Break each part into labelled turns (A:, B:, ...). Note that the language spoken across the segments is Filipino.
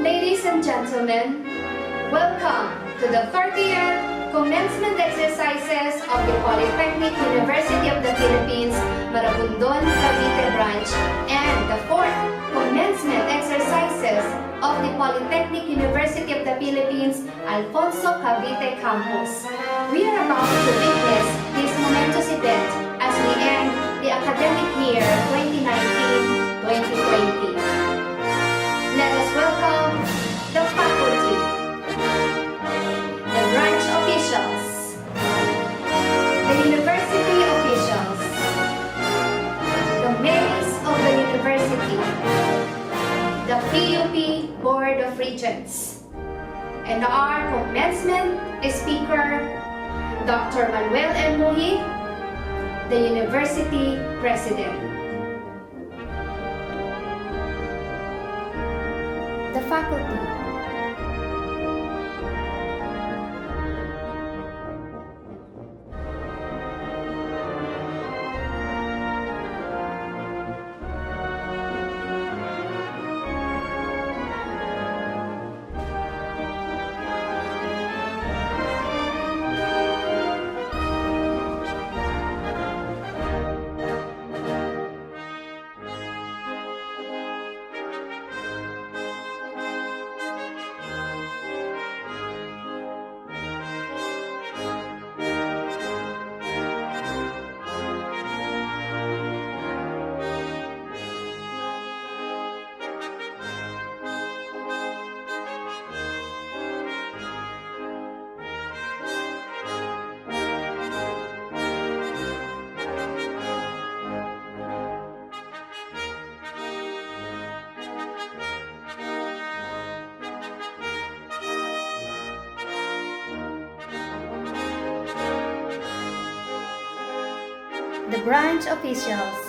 A: Ladies and gentlemen, welcome to the 30th Commencement Exercises of the Polytechnic University of the Philippines, Maragondon, Cavite branch, and the 4th Commencement Exercises of the Polytechnic University of the Philippines, Alfonso, Cavite campus. We are about to witness this momentous event as we end the academic year 2019-2020. Let us welcome the faculty, the branch officials, the university officials, the mayors of the university, the PUP Board of Regents, and our commencement speaker, Dr. Manuel M. Muhi, the university president. The faculty. The branch officials.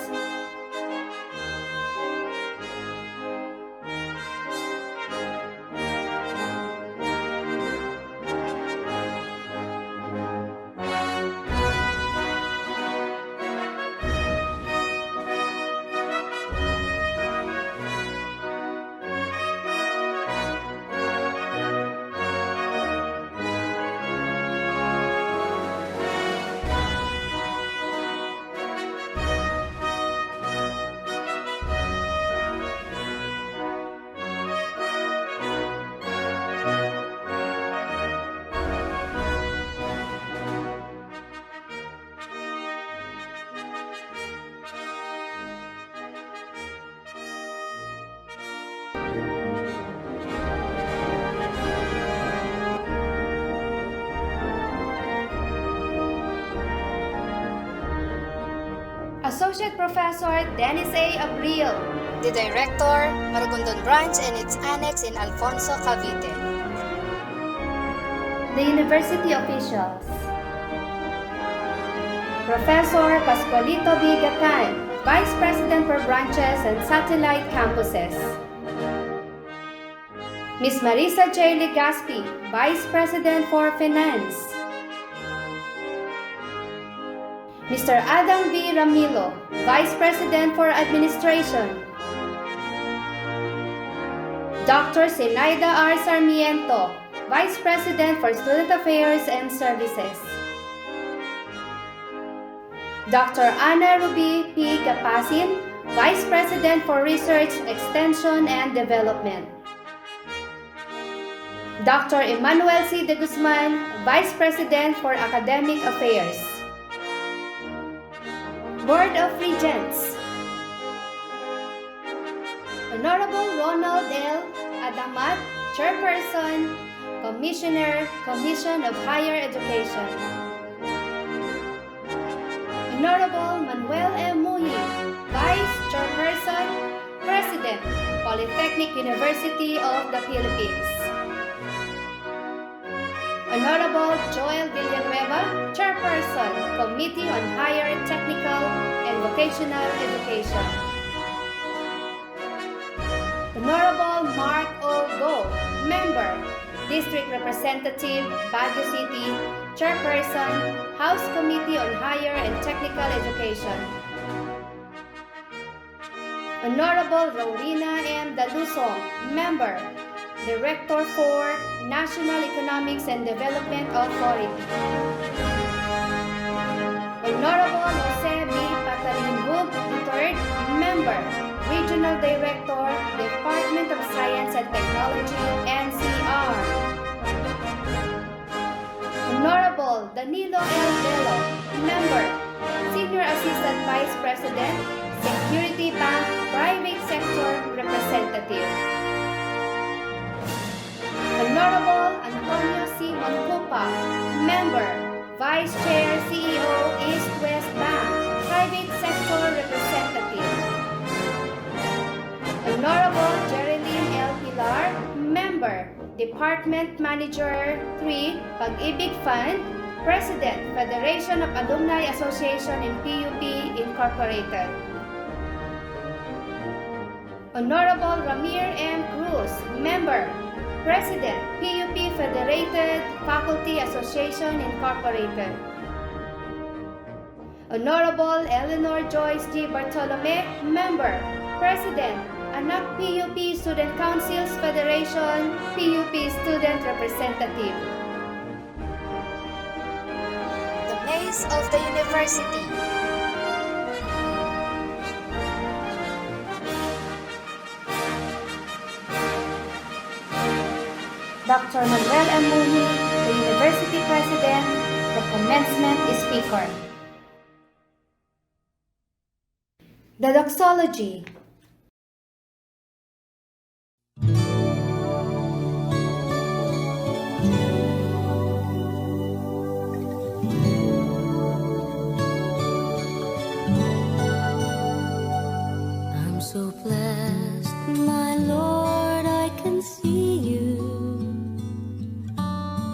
A: Associate Professor Dennis A. Abril,
B: the Director, Maragondon Branch and its annex in Alfonso, Cavite.
A: The university officials. Professor Pascualito B. Gatan, Vice President for Branches and Satellite Campuses. Ms. Marisa J. Legaspi, Vice President for Finance. Mr. Adam B. Ramilo, Vice President for Administration. Dr. Zenaida R. Sarmiento, Vice President for Student Affairs and Services. Dr. Ana Ruby P. Gapasin, Vice President for Research, Extension, and Development. Dr. Emmanuel C. De Guzman, Vice President for Academic Affairs. Board of Regents. Honorable Ronald L. Adamat, Chairperson, Commissioner, Commission of Higher Education. Honorable Manuel M. Muhi, Vice Chairperson, President, Polytechnic University of the Philippines. Honorable Joel Villanueva, Chairperson, Committee on Higher Technical and Vocational Education. Honorable Mark O. Go, Member, District Representative, Baguio City, Chairperson, House Committee on Higher and Technical Education. Honorable Rowena M. Dalusong, Member, Director for National Economics and Development Authority. Honorable Jose B. Patalinbug III, Member, Regional Director, Department of Science and Technology, NCR. Honorable Danilo L. Bello, Member, Senior Assistant Vice President, Security Bank Private Sector Representative. Honorable Antonio C. Moncupa, Member, Vice Chair, CEO, East-West Bank, Private Sector Representative. Honorable Jerilyn L. Pilar, Member, Department Manager 3, Pag-ibig Fund, President, Federation of Alumni Association in PUP Incorporated. Honorable Ramir M. Cruz, Member, President, PUP Federated Faculty Association Incorporated. Honorable Eleanor Joyce G. Bartolome, Member, President, Anak PUP Student Councils Federation, PUP Student Representative.
B: The Maze of the University.
A: Dr. Manuel M. Muni, the University President, the Commencement Speaker. The Doxology.
C: I'm so blessed, my Lord, I can see you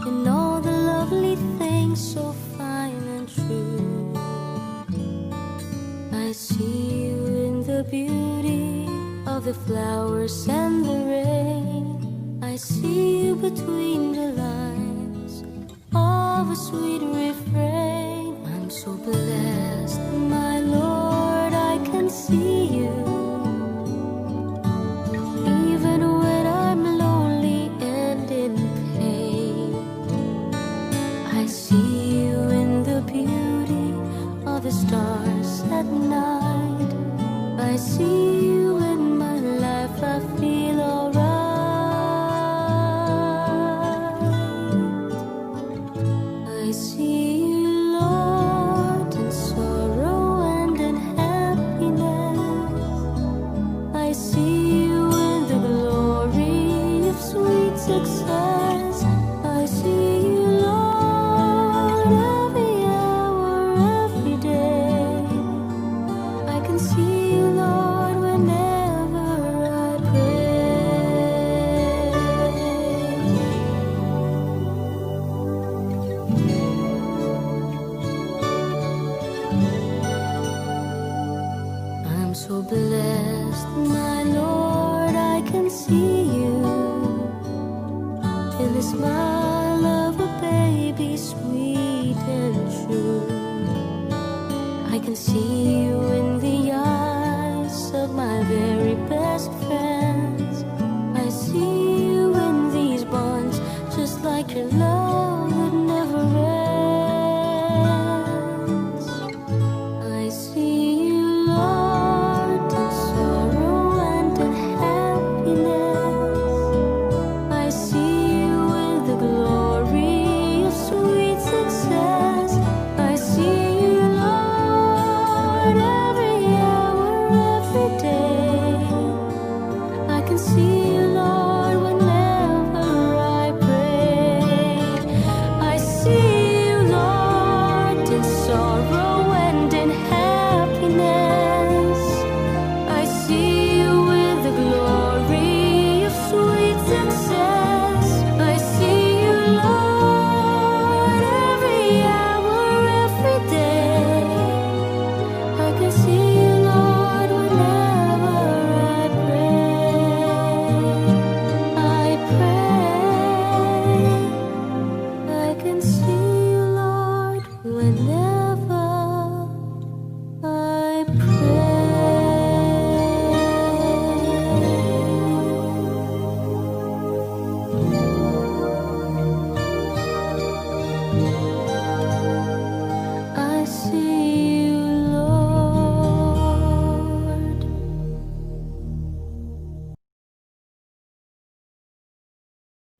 C: in all the lovely things so fine and true. I see you in the beauty of the flowers and the rain. I see you between the lines of a sweet refrain. I'm so blessed, my Lord, I can see you even when I'm lonely and in pain. I see you in the beauty of the stars at night. I see you in my life, I feel alright. I see you, Lord, in sorrow and in happiness. I see you in the glory of sweet success. I see you, Lord, every hour, every day. I can see you, Lord, whenever I pray. I'm so blessed, my Lord, I can see you in the smile of a baby, sweet and true. I can see you in the eyes of my very best friends. I see you in these bonds, just like your love that never ends. I see you, Lord, in sorrow and in happiness. I see you in the glory of sweet success. I see you, Lord,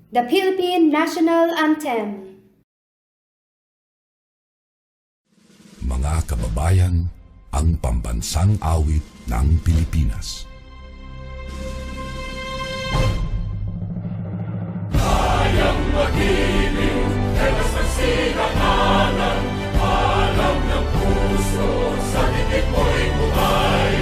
A: The Philippine National Anthem.
D: Mga kababayan, ang pambansang awit ng Pilipinas.
E: Kayang magiliw, ewas ang sinakalan, alam ng puso, sa dikit mo'y buhay.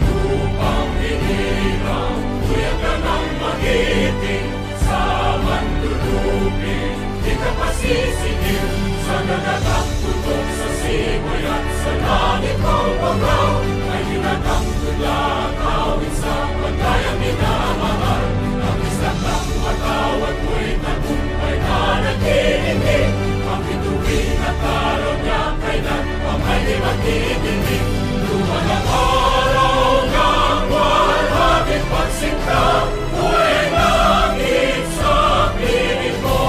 E: Lupang hinirang, tuyag ka ng magiting, sa mandulupin, di ka pasisingil, sa nagatang tutok sa simoy at sa langit mong bagaw, ay hinatang tula, kawin sa pagkayang minamahal, ang isang ng matawad mo'y tagumpay na nag-iindig, ang bituin at araw niya kailan pang ay di magdidinig. Luman ang araw ng walhagit pagsinta, buhay langit sa piling mo.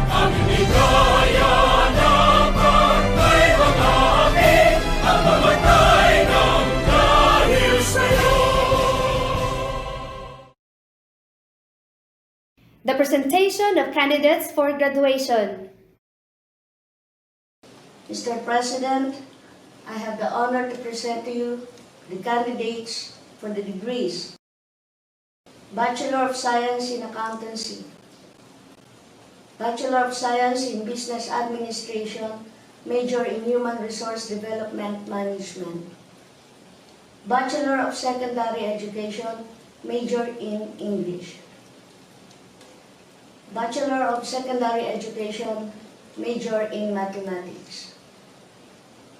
E: Ang inigaya na pagkay mga api, ang mamatay ng dahil sa'yo.
A: The presentation of candidates for graduation.
F: Mr. President, I have the honor to present to you the candidates for the degrees. Bachelor of Science in Accountancy, Bachelor of Science in Business Administration, major in Human Resource Development Management, Bachelor of Secondary Education, major in English, Bachelor of Secondary Education, major in Mathematics,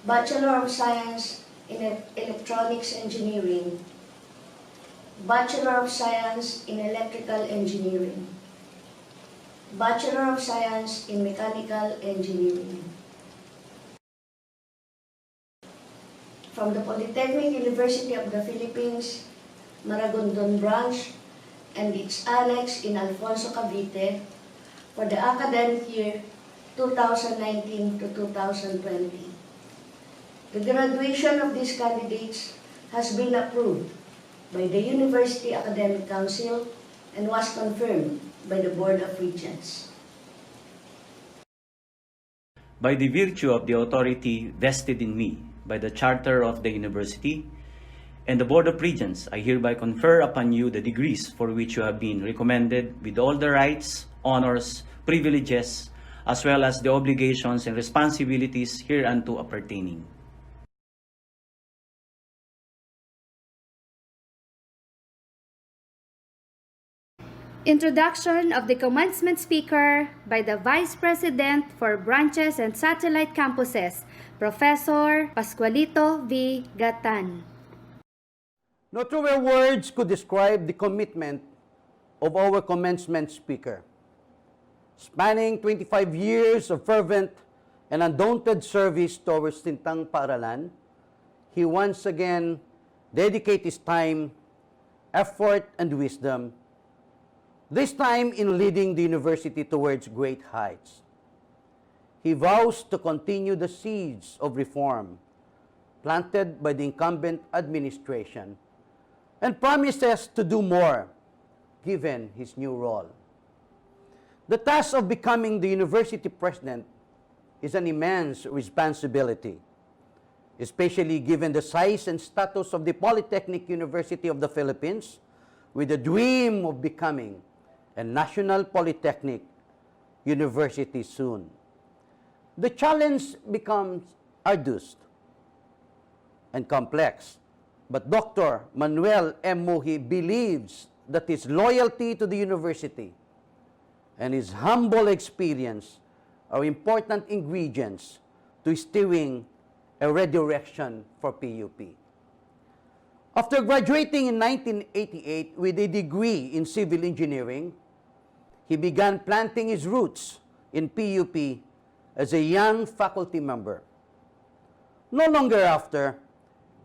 F: Bachelor of Science in Electronics Engineering, Bachelor of Science in Electrical Engineering, Bachelor of Science in Mechanical Engineering. From the Polytechnic University of the Philippines, Maragondon branch, and its annex in Alfonso, Cavite, for the academic year 2019 to 2020. The graduation of these candidates has been approved by the University Academic Council and was confirmed by the Board of Regents.
G: By the virtue of the authority vested in me by the Charter of the University and the Board of Regents, I hereby confer upon you the degrees for which you have been recommended with all the rights, honors, privileges, as well as the obligations and responsibilities hereunto appertaining.
A: Introduction of the commencement speaker by the Vice President for Branches and Satellite Campuses, Professor Pascualito V. Gatan.
H: No truer words could describe the commitment of our commencement speaker. Spanning 25 years of fervent and undaunted service to our stintang paaralan, he once again dedicated his time, effort, and wisdom, this time in leading the university towards great heights. He vows to continue the seeds of reform planted by the incumbent administration and promises to do more given his new role. The task of becoming the university president is an immense responsibility, especially given the size and status of the Polytechnic University of the Philippines, with the dream of becoming a national polytechnic university soon. The challenge becomes arduous and complex, but Dr. Manuel M. Muhi believes that his loyalty to the university and his humble experience are important ingredients to steering a redirection for PUP. After graduating in 1988 with a degree in civil engineering, he began planting his roots in PUP as a young faculty member. No longer after,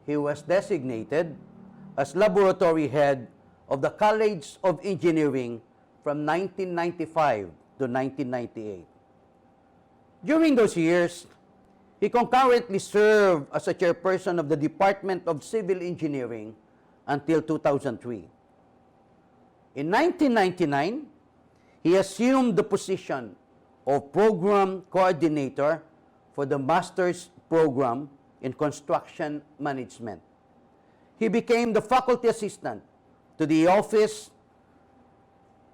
H: he was designated as laboratory head of the College of Engineering from 1995 to 1998. During those years, he concurrently served as a chairperson of the Department of Civil Engineering until 2003. In 1999, he assumed the position of program coordinator for the master's program in construction management. He became the faculty assistant to the office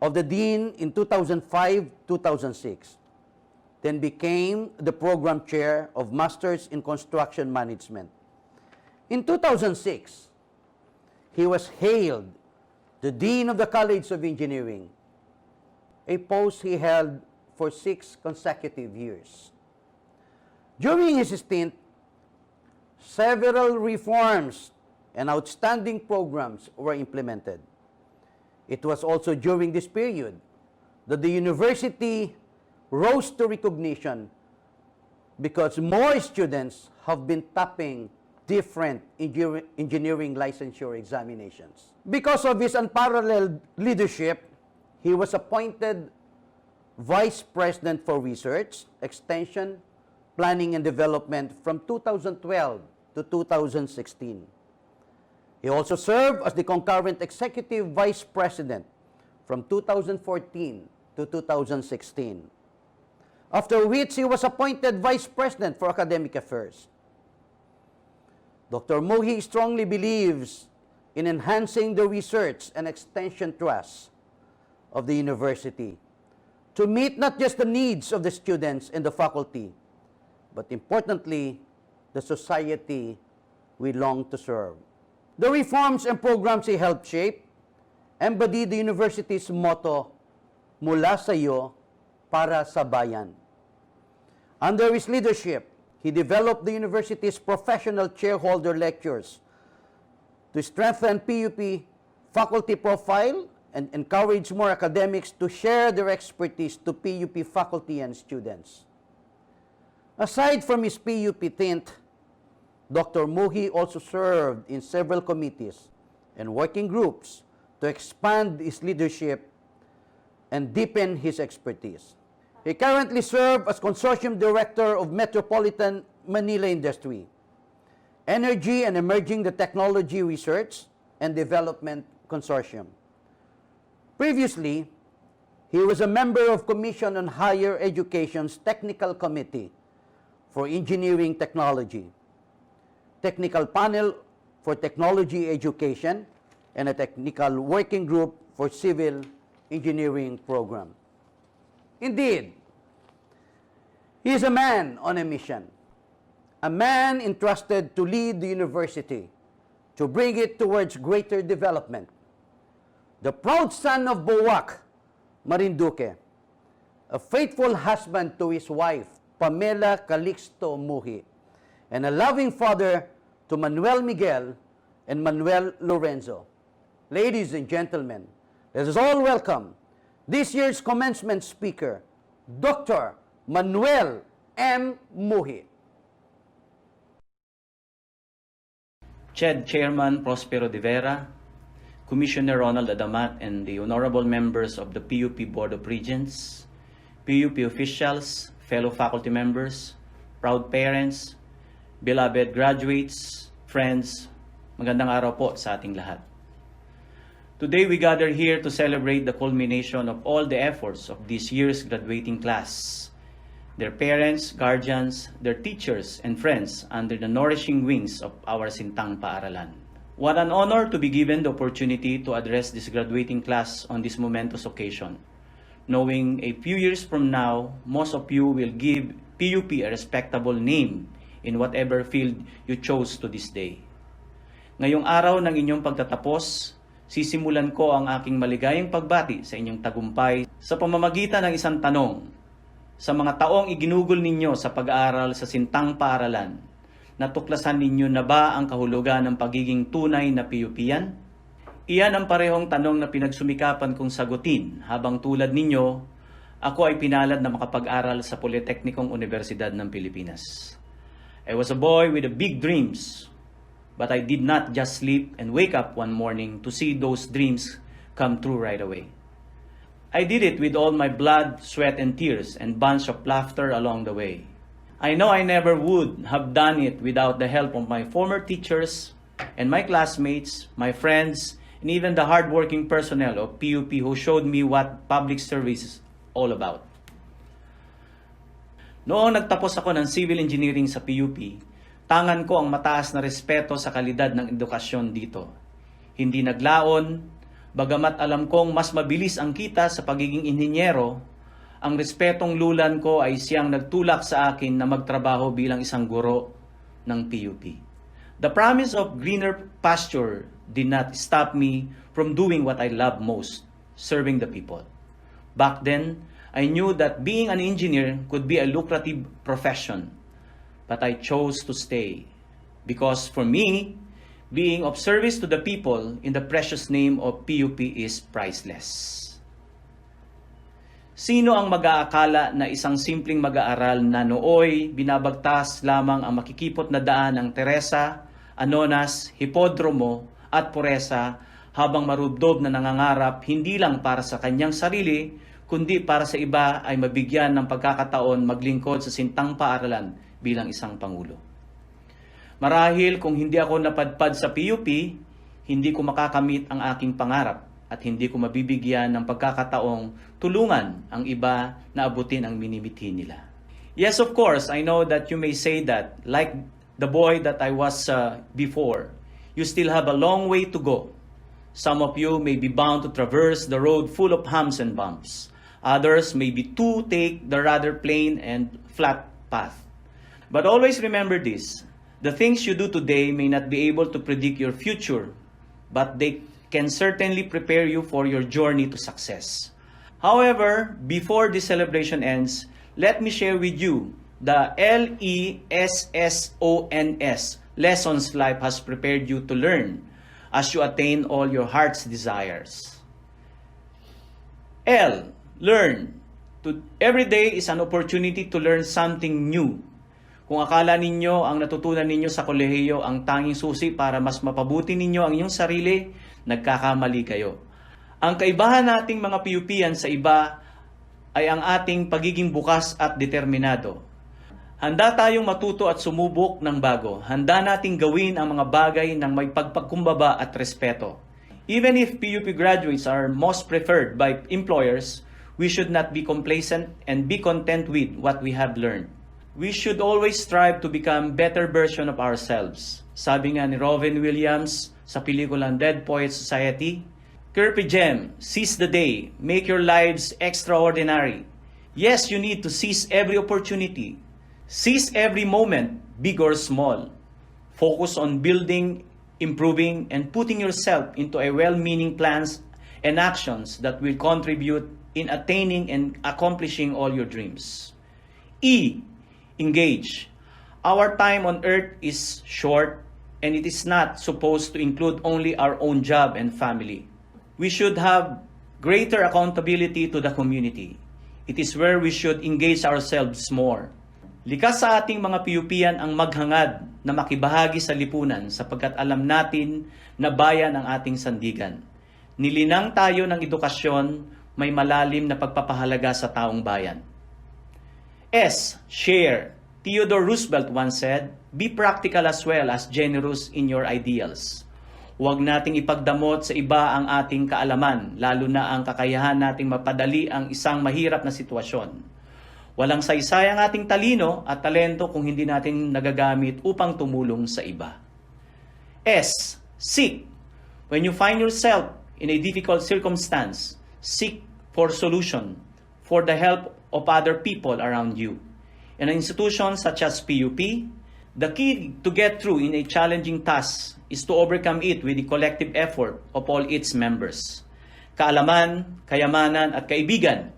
H: of the dean in 2005-2006, then became the program chair of Masters in Construction Management. In 2006, he was hailed the Dean of the College of Engineering, a post he held for 6 consecutive years. During his stint, several reforms and outstanding programs were implemented. It was also during this period that the university rose to recognition because more students have been topping different engineering licensure examinations. Because of his unparalleled leadership, he was appointed Vice President for Research, Extension, Planning and Development from 2012 to 2016. He also served as the concurrent Executive Vice President from 2014 to 2016, after which he was appointed Vice President for Academic Affairs. Dr. Muhi strongly believes in enhancing the research and extension trust of the university to meet not just the needs of the students and the faculty, but importantly, the society we long to serve. The reforms and programs he helped shape embody the university's motto, mula sa iyo, para sa bayan. Under his leadership, he developed the university's professional chairholder lectures to strengthen PUP faculty profile and encourage more academics to share their expertise to PUP faculty and students. Aside from his PUP tint, Dr. Muhi also served in several committees and working groups to expand his leadership and deepen his expertise. He currently serves as Consortium Director of Metropolitan Manila Industry, Energy and Emerging the Technology Research and Development Consortium. Previously, he was a member of Commission on Higher Education's Technical Committee for Engineering Technology, Technical Panel for Technology Education, and a Technical Working Group for Civil Engineering Program. Indeed, he is a man on a mission, a man entrusted to lead the university, to bring it towards greater development. The proud son of Buwak, Marinduque, a faithful husband to his wife, Pamela Calixto Muhi, and a loving father to Manuel Miguel and Manuel Lorenzo. Ladies and gentlemen, let us all welcome this year's commencement speaker, Dr. Manuel M. Muhi.
G: CHED Chairman Prospero de Vera, Commissioner Ronald Adamat, and the honorable members of the PUP Board of Regents, PUP officials, fellow faculty members, proud parents, beloved graduates, friends, magandang araw po sa ating lahat. Today we gather here to celebrate the culmination of all the efforts of this year's graduating class, their parents, guardians, their teachers, and friends under the nourishing wings of our Sintang Paaralan. What an honor to be given the opportunity to address this graduating class on this momentous occasion, knowing a few years from now, most of you will give PUP a respectable name in whatever field you chose to this day. Ngayong araw ng inyong pagtatapos, sisimulan ko ang aking maligayang pagbati sa inyong tagumpay sa pamamagitan ng isang tanong. Sa mga taong iginugol ninyo sa pag-aaral sa Sintang Paaralan, natuklasan ninyo na ba ang kahulugan ng pagiging tunay na PUPian? Iyan ang parehong tanong na pinagsumikapan kong sagutin habang tulad ninyo, ako ay pinalad na makapag-aral sa Politeknikong Universidad ng Pilipinas. I was a boy with big dreams, but I did not just sleep and wake up one morning to see those dreams come true right away. I did it with all my blood, sweat, and tears, and bunch of laughter along the way. I know I never would have done it without the help of my former teachers and my classmates, my friends, and even the hardworking personnel of PUP who showed me what public service is all about. Noong nagtapos ako ng civil engineering sa PUP, tangan ko ang mataas na respeto sa kalidad ng edukasyon dito. Hindi naglaon, bagamat alam kong mas mabilis ang kita sa pagiging inhinyero, ang respetong lulan ko ay siyang nagtulak sa akin na magtrabaho bilang isang guro ng PUP. The promise of greener pasture did not stop me from doing what I love most, serving the people. Back then, I knew that being an engineer could be a lucrative profession, but I chose to stay because for me, being of service to the people in the precious name of PUP is priceless. Sino ang mag-aakala na isang simpleng mag-aaral na nooy binabagtas lamang ang makikipot na daan ng Teresa, Anonas, Hipodromo at Puresa habang marubdob na nangangarap hindi lang para sa kanyang sarili, kundi para sa iba ay mabigyan ng pagkakataon maglingkod sa sintang paaralan bilang isang pangulo. Marahil kung hindi ako napadpad sa PUP, hindi ko makakamit ang aking pangarap at hindi ko mabibigyan ng pagkakataong tulungan ang iba na abutin ang minimithi nila. Yes, of course, I know that you may say that, like the boy that I was before, you still have a long way to go. Some of you may be bound to traverse the road full of humps and bumps. Others may be to take the rather plain and flat path. But always remember this, the things you do today may not be able to predict your future, but they can certainly prepare you for your journey to success. However, before this celebration ends, let me share with you the lessons lessons life has prepared you to learn as you attain all your heart's desires. L, learn. Every day is an opportunity to learn something new. Kung akala ninyo ang natutunan ninyo sa kolehiyo ang tanging susi para mas mapabuti ninyo ang inyong sarili, nagkakamali kayo. Ang kaibahan nating mga PUPian sa iba ay ang ating pagiging bukas at determinado. Handa tayong matuto at sumubok ng bago. Handa nating gawin ang mga bagay ng may pagpagkumbaba at respeto. Even if PUP graduates are most preferred by employers, we should not be complacent and be content with what we have learned. We should always strive to become better version of ourselves. Sabi nga ni Robin Williams sa pelikulang Dead Poets Society, Carpe diem, seize the day, make your lives extraordinary. Yes, you need to seize every opportunity. Seize every moment, big or small. Focus on building, improving, and putting yourself into a well-meaning plans and actions that will contribute in attaining and accomplishing all your dreams. E, engage. Our time on earth is short and it is not supposed to include only our own job and family. We should have greater accountability to the community. It is where we should engage ourselves more. Likas sa ating mga PUPian ang maghangad na makibahagi sa lipunan sapagkat alam natin na bayan ang ating sandigan. Nilinang tayo ng edukasyon, may malalim na pagpapahalaga sa taong bayan. S, share. Theodore Roosevelt once said, be practical as well as generous in your ideals. Huwag nating ipagdamot sa iba ang ating kaalaman, lalo na ang kakayahan nating mapadali ang isang mahirap na sitwasyon. Walang saysay ang ating talino at talento kung hindi natin nagagamit upang tumulong sa iba. S, seek. When you find yourself in a difficult circumstance, seek for solution, for the help of other people around you. In an institution such as PUP, the key to get through in a challenging task is to overcome it with the collective effort of all its members. Kaalaman, kayamanan at kaibigan,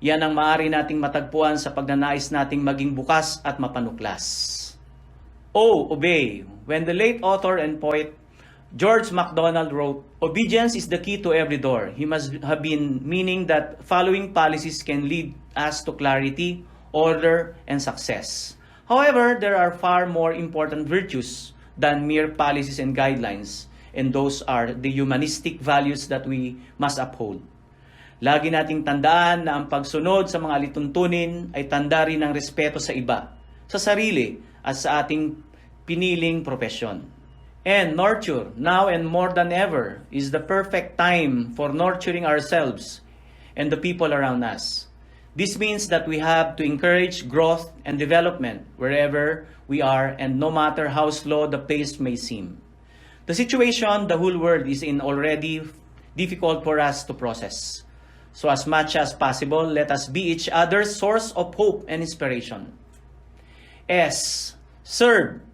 G: yan ang maaari nating matagpuan sa pagnanais nating maging bukas at mapanuklas. O, obey. When the late author and poet George MacDonald wrote, obedience is the key to every door. He must have been meaning that following policies can lead us to clarity, order, and success. However, there are far more important virtues than mere policies and guidelines, and those are the humanistic values that we must uphold. Lagi nating tandaan na ang pagsunod sa mga lituntunin ay tanda rin ng respeto sa iba, sa sarili, at sa ating piniling propesyon. And nurture, now and more than ever, is the perfect time for nurturing ourselves and the people around us. This means that we have to encourage growth and development wherever we are and no matter how slow the pace may seem. The situation the whole world is in already difficult for us to process. So as much as possible, let us be each other's source of hope and inspiration. S. Serve.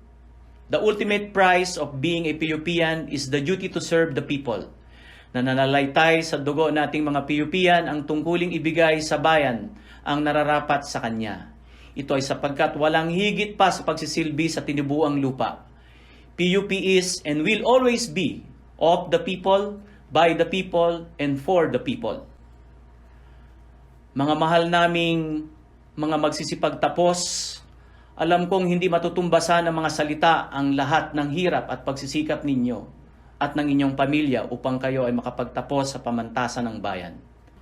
G: The ultimate prize of being a PUPian is the duty to serve the people. Nananalaytay sa dugo nating mga PUPian ang tungkuling ibigay sa bayan ang nararapat sa kanya. Ito ay sapagkat walang higit pa sa pagsisilbi sa tinibuang lupa. PUP is and will always be of the people, by the people, and for the people. Mga mahal naming mga magsisipagtapos, alam kong hindi matutumbasan ng mga salita ang lahat ng hirap at pagsisikap ninyo at ng inyong pamilya upang kayo ay makapagtapos sa pamantasan ng bayan.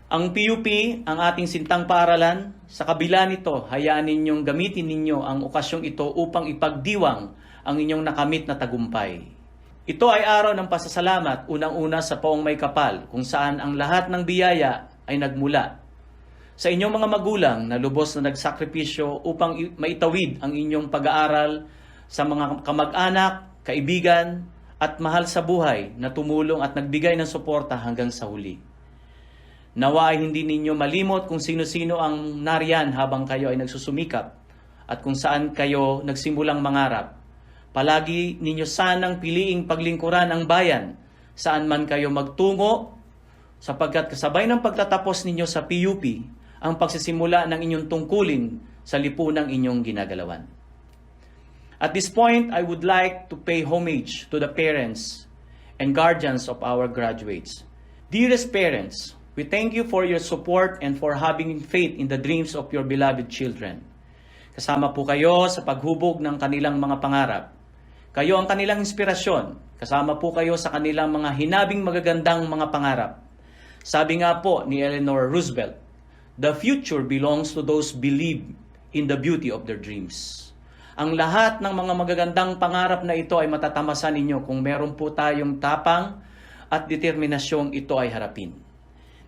G: Ang PUP, ang ating sintang paaralan, sa kabila nito, hayaan ninyong gamitin ninyo ang okasyong ito upang ipagdiwang ang inyong nakamit na tagumpay. Ito ay araw ng pasasalamat, unang-una sa Poong May Kapal, kung saan ang lahat ng biyaya ay nagmula sa inyong mga magulang na lubos na nagsakripisyo upang maitawid ang inyong pag-aaral sa mga kamag-anak, kaibigan, at mahal sa buhay na tumulong at nagbigay ng suporta hanggang sa huli. Nawa ay hindi ninyo malimot kung sino-sino ang nariyan habang kayo ay nagsusumikap at kung saan kayo nagsimulang mangarap. Palagi ninyo sanang piliing paglingkuran ang bayan saan man kayo magtungo sapagkat kasabay ng pagtatapos ninyo sa PUP ang pagsisimula ng inyong tungkulin sa lipunang inyong ginagalawan. At this point, I would like to pay homage to the parents and guardians of our graduates. Dearest parents, we thank you for your support and for having faith in the dreams of your beloved children. Kasama po kayo sa paghubog ng kanilang mga pangarap. Kayo ang kanilang inspirasyon. Kasama po kayo sa kanilang mga hinabing magagandang mga pangarap. Sabi nga po ni Eleanor Roosevelt, the future belongs to those believe in the beauty of their dreams. Ang lahat ng mga magagandang pangarap na ito ay matatamasan ninyo kung meron po tayong tapang at determinasyong ito ay harapin.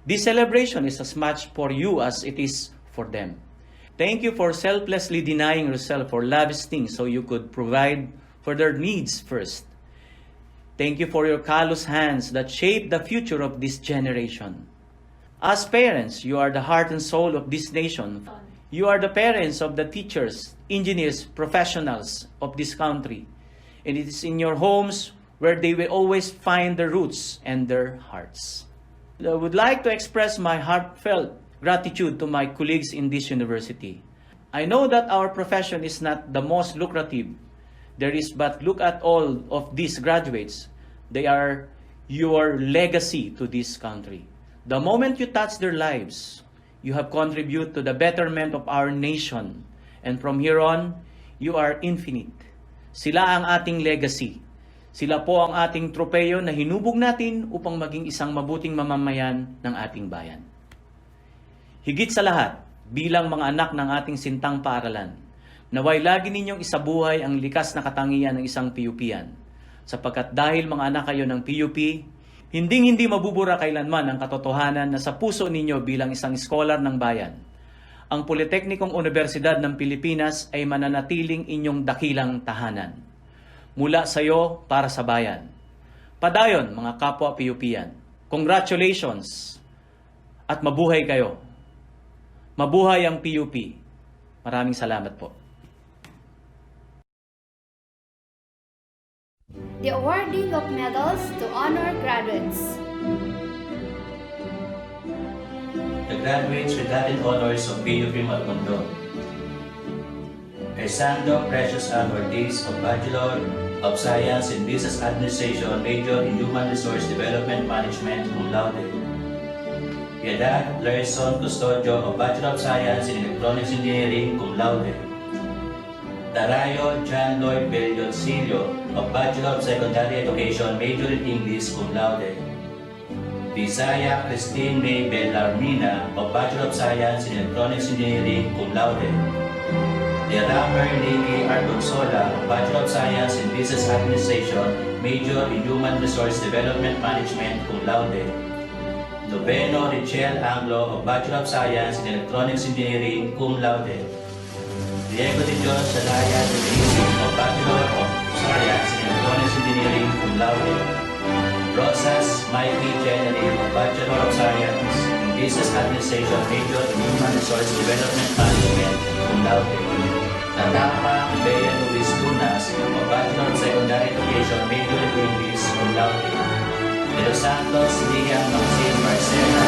G: This celebration is as much for you as it is for them. Thank you for selflessly denying yourself for lavish things so you could provide for their needs first. Thank you for your callous hands that shape the future of this generation. As parents, you are the heart and soul of this nation. You are the parents of the teachers, engineers, professionals of this country. And it is in your homes where they will always find their roots and their hearts. I would like to express my heartfelt gratitude to my colleagues in this university. I know that our profession is not the most lucrative there is, but look at all of these graduates. They are your legacy to this country. The moment you touch their lives, you have contributed to the betterment of our nation. And from here on, you are infinite. Sila ang ating legacy. Sila po ang ating tropeyo na hinubog natin upang maging isang mabuting mamamayan ng ating bayan. Higit sa lahat, bilang mga anak ng ating sintang paaralan, naway lagi ninyong isabuhay ang likas na katangian ng isang PUPian. Sapagkat dahil mga anak kayo ng PUP, hindi mabubura kailanman ang katotohanan na sa puso ninyo bilang isang scholar ng bayan. Ang Politeknikong Universidad ng Pilipinas ay mananatiling inyong dakilang tahanan. Mula sa iyo para sa bayan. Padayon mga kapwa PUPian. Congratulations at mabuhay kayo. Mabuhay ang PUP. Maraming salamat po.
A: The awarding of medals to honor graduates.
I: The graduates with Latin honors of PUP Maragondon. Ersando Precious Awardees of Bachelor of Science in Business Administration, Major in Human Resource Development Management, cum laude. Piedad Larson Custodio of Bachelor of Science in Electronics Engineering, cum laude. Tarayo John Lloyd Belloncillo of Bachelor of Secondary Education, Major in English, cum laude. Bisaya Christine May Bellarmina of Bachelor of Science in Electronics Engineering, cum laude. Rapper Nikki Argonsola, Bachelor of Science in Business Administration, Major in Human Resource Development Management, cum laude. Noveno Richelle Anglo, Bachelor of Science in Electronics Engineering, cum laude. Diego de Dios Salaya de Basic, Bachelor of Science in Electronics Engineering, cum laude. Rosas Mikey Jennery, Bachelor of Science in Business Administration, Major in Human Resource Development Management, cum laude. Natapa Bea Luis Lunas, Bachelor of Secondary Education, Major in English, cum laude. De Los Santos Lian Maxine Marcela,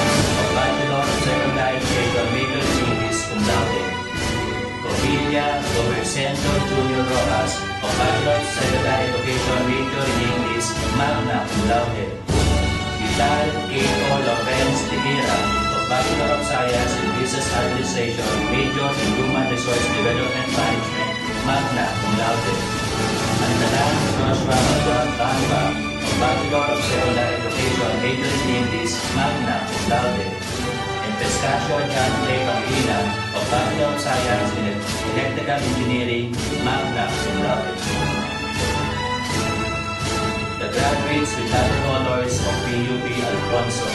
I: Bachelor of Secondary Education, Major in English, cum laude. Covilla Gobercento Junior Rojas, Bachelor of Secondary Education, Major in English, magna cum laude. Vital Keiko Lawrence Lihira, Bachelor of Science in Business Administration, Major in Human Resource Development Management, magna cum laude. Andalan Joshua Maduan Bamba, Bachelor of Secondary Education, Major in English, magna cum laude. And Pescasio John J. Pangina, Bachelor of Science in Electrical Engineering, magna cum laude. The graduates with Latin honors of PUP Alfonso,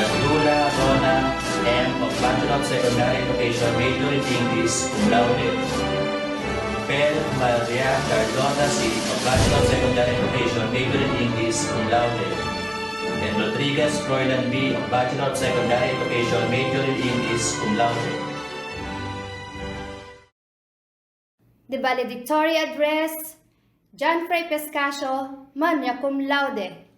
I: Gardula Rona M. of Bachelor of Secondary Education, Major in English, cum laude. Pel Maria Cardona C. of Bachelor of Secondary Education, Major in English, cum laude. And Rodriguez Froilan B. of Bachelor of Secondary Education, Major in English, cum laude.
A: The Valedictory Address, John Fray Pescasio, magna cum laude.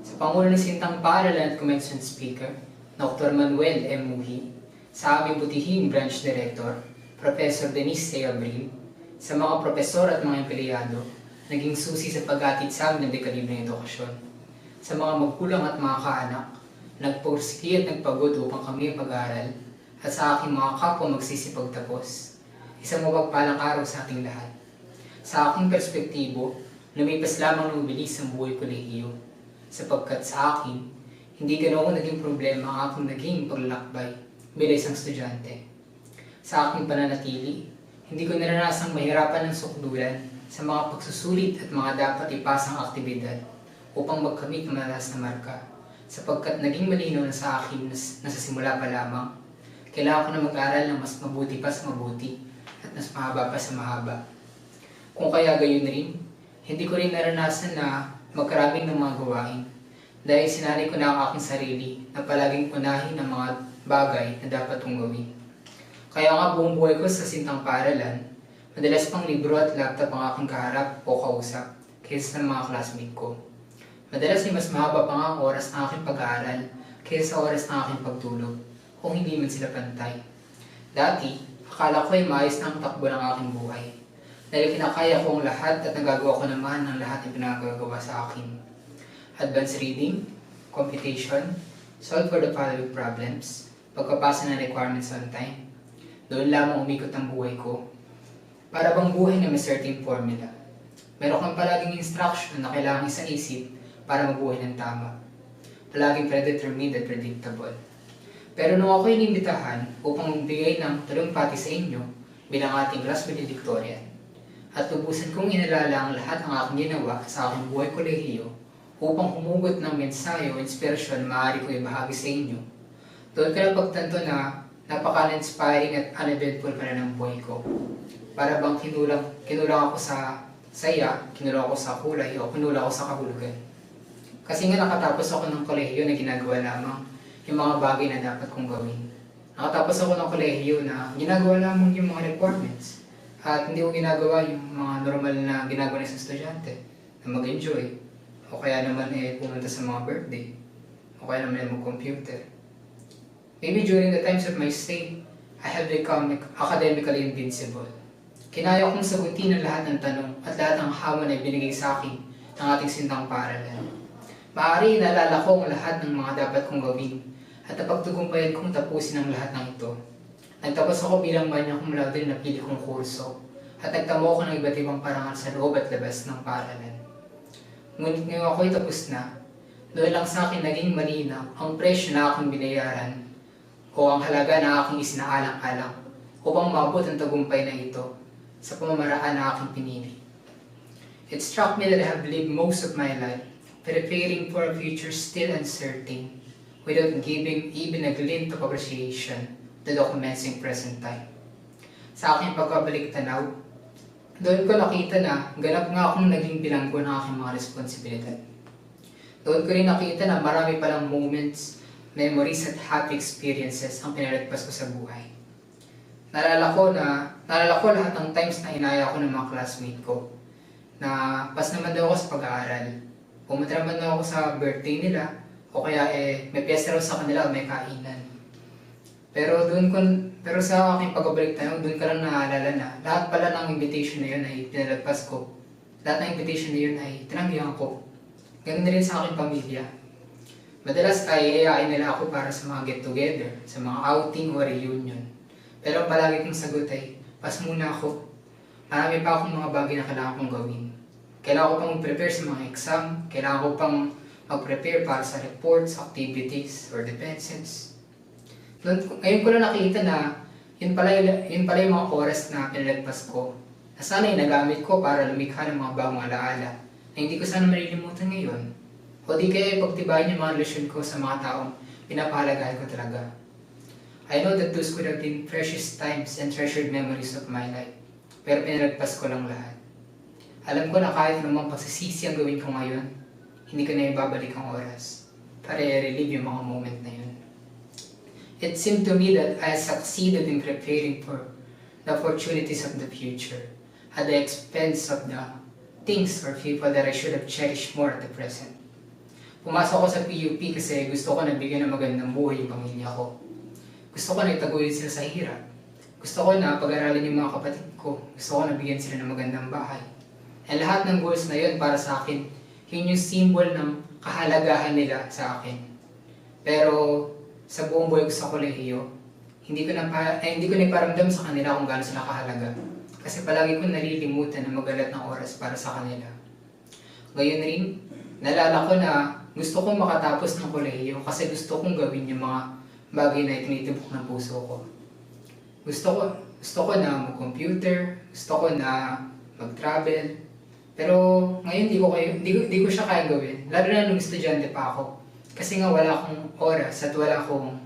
J: Sa Pangulo ng Sintang Paaralan at Commencement Speaker, Dr. Manuel M. Muhi, sa aming butihing Branch Director, Professor Denise C. Abril, sa mga profesor at mga empleyado, naging susi sa pag-atid sa amin ng dekalibreng edukasyon. Sa mga magulang at mga kaanak, nagpursiki at nagpagod upang kami pag-aaral, at sa aking mga kapwa magsisipagtapos. Isang mapagpalang araw sa ating lahat. Sa aking perspektibo, lumipas lamang ng bilis ang buhay kolehiyo, sapagkat sa akin, hindi ganoon naging problema ang aking naging paglalakbay bilang isang estudyante. Sa aking pananatili, hindi ko naranasang mahirapan ng sukdulan sa mga pagsusulit at mga dapat ipasang aktibidad upang magkamit ng mataas na marka, sapagkat naging malinaw na sa akin na sa simula pa lamang, kailangan ko na mag-aral ng mas mabuti pa sa mabuti at mas mahaba pa sa mahaba. Kung kaya gayon rin, hindi ko rin naranasan na magkarami ng mga gawain dahil sinanay ko na ang aking sarili na palaging unahin ang mga bagay na dapat kong gawin. Kaya nga buong buhay ko sa Sintang Paaralan, madalas pang libro at laptop ang aking kaharap o kausap kaysa sa mga classmate ko. Madalas ay mas mahaba pa nga ang oras ng aking pag-aaral kaysa sa oras ng aking pagtulog kung hindi man sila pantay. Dati, akala ko ay maayos na ang takbo ng aking buhay dahil kinakaya ko ang lahat at nagagawa ko naman ng lahat ng pinagagawa sa akin. Advanced reading, computation, solve for the following problems, pagkapasa ng requirements on time. Doon lamang umikot ang buhay ko. Para bang buhay na may certain formula. Meron kang palaging instruction na kailangan isa-isip para mabuhay ng tama. Palaging predetermined at predictable. Pero nung ako inimbitahan upang magbigay ng talumpati sa inyo bilang ating class valedictorian, at lubusan kong inalala ang lahat ng aking ginawa sa aking buhay kolehiyo upang humugot ng mensahe o inspirasyon na maaari ko ibahagi sa inyo, doon ko napagtanto na napaka-inspiring at uneventful pa na ng buhay ko. Para bang kinulang ako sa saya, kinulang ako sa kulay, o kinulang ako sa kahulugan. Kasi nga nakatapos ako ng kolehiyo na ginagawa lamang yung mga bagay na dapat kong gawin. Nakatapos ako ng kolehiyo na ginagawa lamang yung mga requirements at hindi ko ginagawa yung mga normal na ginagawa ng isang estudyante na mag-enjoy o kaya naman pumunta sa mga birthday o kaya naman mag-computer. Maybe during the times of my stay, I have become academically invincible. Kinaya kong sagutin ang lahat ng tanong at lahat ng hamon na ibinigay sa akin ng ating Sintang Paaralan. Maaari inaalala ko ang lahat ng mga dapat kong gawin at napagtagumpayan kong tapusin ang lahat ng ito. Nagtapos ako bilang magna cum laude na napili kong kurso at nagtamo ako ng iba't ibang parangal sa loob at labas ng paaralan. Ngunit ngayon ako'y tapos na, doon lang sa akin naging malinaw ang presyo na aking binayaran o ang halaga na aking isinaalang-alang upang maabot ang tagumpay na ito sa pamamaraan na aking pinili. It struck me that I have lived most of my life preparing for a future still uncertain without giving even a glint of appreciation to the commencing present time. Sa aking pagkabalik tanaw, doon ko nakita na ganap nga akong naging bilanggo ng aking mga responsibilidad. Doon ko rin nakita na marami palang moments, memories at happy experiences ang pinalagpas ko sa buhay. Naalala ko lahat ng times na inaya ko ng mga classmate ko na pas naman daw ako sa pag-aaral. Pumunta naman daw ako sa birthday nila o kaya may piyesta raw sa kanila o may kainan. Pero sa aking pagbabalik tayo, doon ka lang naaalala na lahat pala ng invitation na yun ay pinalagpas ko. Lahat ng invitation na yun ay tinanggihan ko. Ganun rin sa aking pamilya. Madalas ay iayain nila ako para sa mga get-together, sa mga outing o reunion. Pero palagi kong sagot ay, pas muna ako. Marami pa akong mga bagay na kailangan kong gawin. Kailangan ko pang mag-prepare sa mga exam, kailangan ko pang mag-prepare para sa reports, activities, or defenses. Ngayon ko lang nakita na yun pala yung mga oras na pinalagpas ko, na sana yung nagamit ko para lumikha ng mga bagong alaala na hindi ko sana malilimutan ngayon. O di kaya ipagtibayin yung mga relasyon ko sa mga taong pinapahalagahan ko talaga. I know that those could have been precious times and treasured memories of my life. Pero pinalagpas ko lang lahat. Alam ko na kahit namang pagsisisi ang gawin ko ngayon, hindi ko na ibabalik ang oras para i-relive yung mga moment na yun. It seemed to me that I succeeded in preparing for the opportunities of the future at the expense of the things or people that I should have cherished more at the present. Pumasok ko sa PUP kasi gusto ko na bigyan ng magandang buhay yung pamilya ko. Gusto ko na itaguyod sila sa hirap. Gusto ko na pag-aralin yung mga kapatid ko. Gusto ko na bigyan sila ng magandang bahay. And lahat ng goals na yun para sa akin, yun yung symbol ng kahalagahan nila sa akin. Pero sa buong buhay ko sa kolehiyo, hindi ko na iparamdam sa kanila kung gaano sila kahalaga. Kasi palagi ko nalilimutan na mag-alat ng oras para sa kanila. Ngayon rin, nalala ko na gusto kong makatapos ng kolehiyo kasi gusto kong gawin yung mga bagay na itinitibok ng puso ko. Gusto ko na mag-computer, gusto ko na mag-travel, pero ngayon di ko siya kayang gawin, lalo na nung estudyante pa ako. Kasi nga wala akong oras at wala akong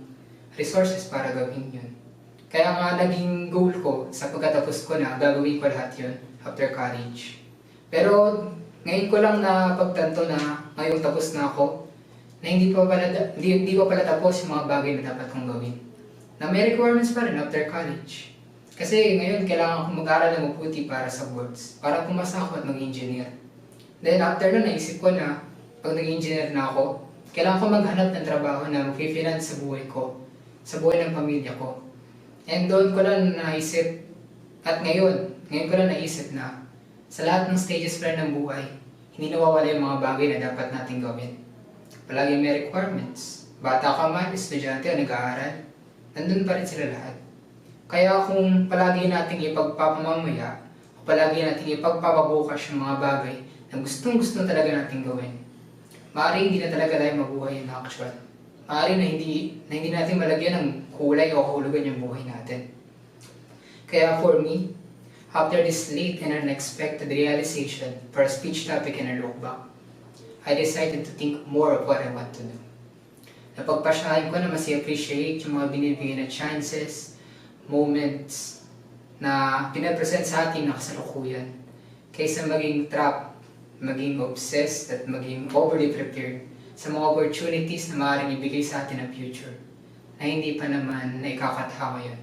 J: resources para gawin yun. Kaya nga naging goal ko sa pagkatapos ko na gagawin ko lahat yun after college. Pero ngayon ko lang na pagtanto na ngayong tapos na ako, na hindi pa pala tapos yung mga bagay na dapat kong gawin. Na may requirements pa rin after college. Kasi ngayon kailangan kong mag-aral ng mabuti para sa boards, para pumasa ako at mag-engineer. Then after nun, naisip ko na pag nag-engineer na ako, kailangan ko maghanap ng trabaho na mag-finance sa buhay ko, sa buhay ng pamilya ko. And doon ko lang naisip, at ngayon ko lang naisip na sa lahat ng stages pa ng buhay, hindi nawawala yung mga bagay na dapat natin gawin. Palagi may requirements. Bata ka man, estudyante o nag-aaral, nandun pa rin sila lahat. Kaya kung palagi nating ipagpapamamaya, o palagi nating ipagpapabukas yung mga bagay na gustong-gusto talaga nating gawin, maaari hindi na talaga tayo mabuhay in actual. Maaari na hindi natin malagyan ng kulay o kahulugan yung buhay natin. Kaya for me, after this late and unexpected realization for a speech topic and a look back, I decided to think more of what I want to do. Napagpasyahan ko na mas i-appreciate yung mga binibigay na chances, moments na pinapresent sa atin na kasalukuyan kaysa maging trap, maging obsessed at maging overly prepared sa mga opportunities na maaaring ibigay sa atin ng future na hindi pa naman naikakatha ngayon.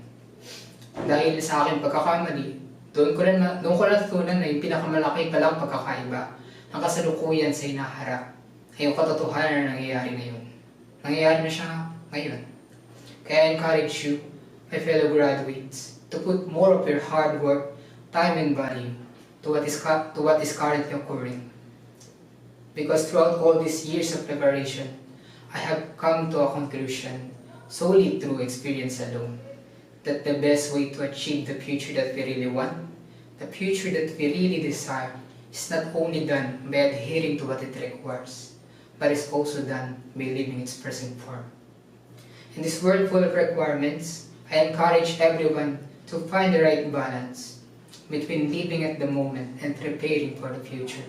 J: Dahil sa aking pagkakamali, doon ko natutunan na yung pinakamalaki palang pagkakaiba ng kasalukuyan sa hinaharap ay yung katotohanan na nangyayari ngayon. Nangyayari na siya ngayon. Kaya I encourage you, my fellow graduates, to put more of your hard work, time and value to what is currently occurring. Because throughout all these years of preparation, I have come to a conclusion, solely through experience alone, that the best way to achieve the future that we really want, the future that we really desire, is not only done by adhering to what it requires, but is also done by living its present form. In this world full of requirements, I encourage everyone to find the right balance between living at the moment and preparing for the future.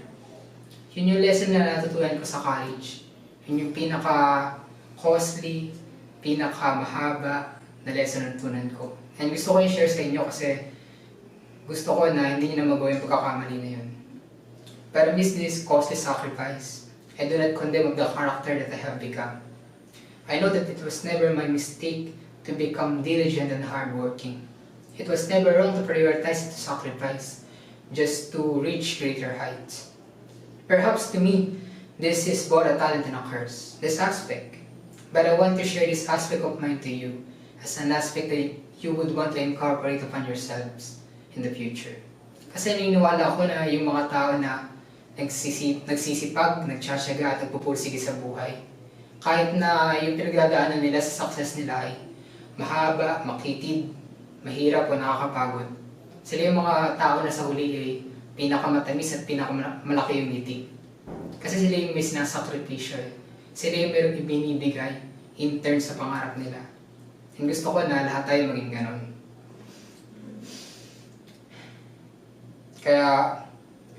J: Yun yung lesson na natutunan ko sa college. Yun yung pinaka-costly, pinaka-mahaba na lesson na natutunan ko. And gusto ko i-share sa inyo kasi gusto ko na hindi nyo na magawa yung pagkakamali na yun. But amidst this costly sacrifice, I do not condemn of the character that I have become. I know that it was never my mistake to become diligent and hardworking. It was never wrong to prioritize and to sacrifice just to reach greater heights. Perhaps to me, this is both a talent and a curse, this aspect. But I want to share this aspect of mine to you as an aspect that you would want to incorporate upon yourselves in the future. Kasi naniniwala ako na yung mga tao na nagsisipag, nagtsatsaga at nagpupursige sa buhay, kahit na yung pinagdadaanan nila sa success nila ay mahaba, makitid, mahirap o nakakapagod, sila yung mga tao na sa huli ay pinakamatamis at pinakamalaki yung ngiti. Kasi sila yung may sinasakripisyo. Sila yung merong ibinibigay in turn sa pangarap nila. And gusto ko na lahat tayo maging ganon.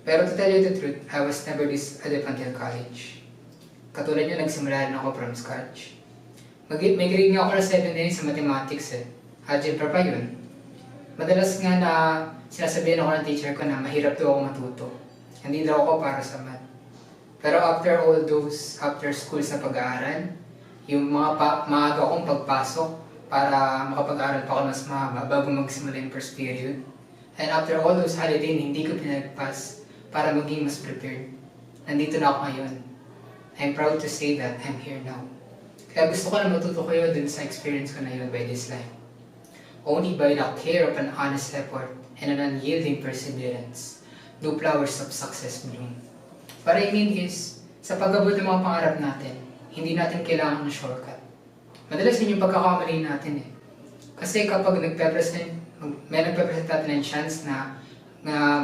J: Pero to tell you the truth, I was never this adept until college. Katulad nyo, nagsimula rin ako from scratch. May grade nga ako na 7 din sa mathematics Algebra pa yun. Madalas nga na sinasabihan ako ng teacher ko na mahirap daw ako matuto. Hindi daw ako para sa math. Pero after all those, after school sa pag-aaral, yung mga maaga akong pagpasok para makapag-aaral pa ako mas mahaba bago magsimula yung first period. And after all those holiday, hindi ko pinagpas para maging mas prepared. Nandito na ako ngayon. I'm proud to say that I'm here now. Kaya gusto ko na matuto kayo dun sa experience ko na yun by this life. Only by the care of an honest effort and an unyielding perseverance do flowers of success bloom. What I mean is, sa pag-abot ng mga pangarap natin, hindi natin kailangan ng shortcut. Madalas yun yung pagkakamali natin Kasi kapag may nagpe-present natin ng chance na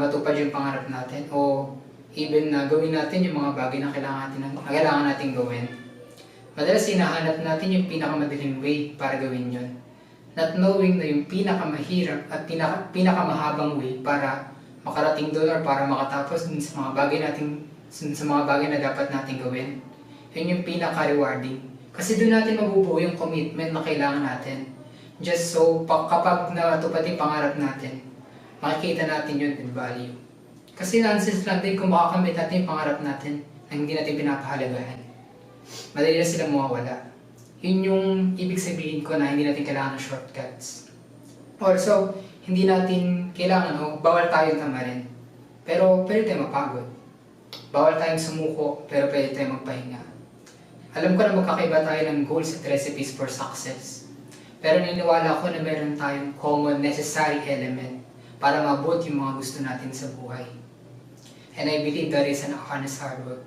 J: matupad yung pangarap natin o even na gawin natin yung mga bagay na kailangan natin gawin, madalas hinahanap natin yung pinakamadaling way para gawin yun. Not knowing na yung pinakamahirap at pinakamahabang way para makarating doon or para makatapos dun sa mga bagay na dapat natin gawin, yun yung pinaka-rewarding. Kasi doon natin mabubuo yung commitment na kailangan natin. Just so, kapag natupad yung pangarap natin, makikita natin yun in value. Kasi nonsense lang din kung makakamit natin yung pangarap natin na hindi natin pinapahalagahan. Madali na silang mawawala. Yun yung ibig sabihin ko na hindi natin kailangan ng shortcuts. Also, hindi natin kailangan bawal tayong tamarin. Pero pwede tayong mapagod. Bawal tayong sumuko, pero pwede tayong magpahinga. Alam ko na magkakaiba tayo ng goals at recipes for success. Pero naniniwala ko na meron tayong common necessary element para mabuot yung mga gusto natin sa buhay. And I believe that is an honest hard work.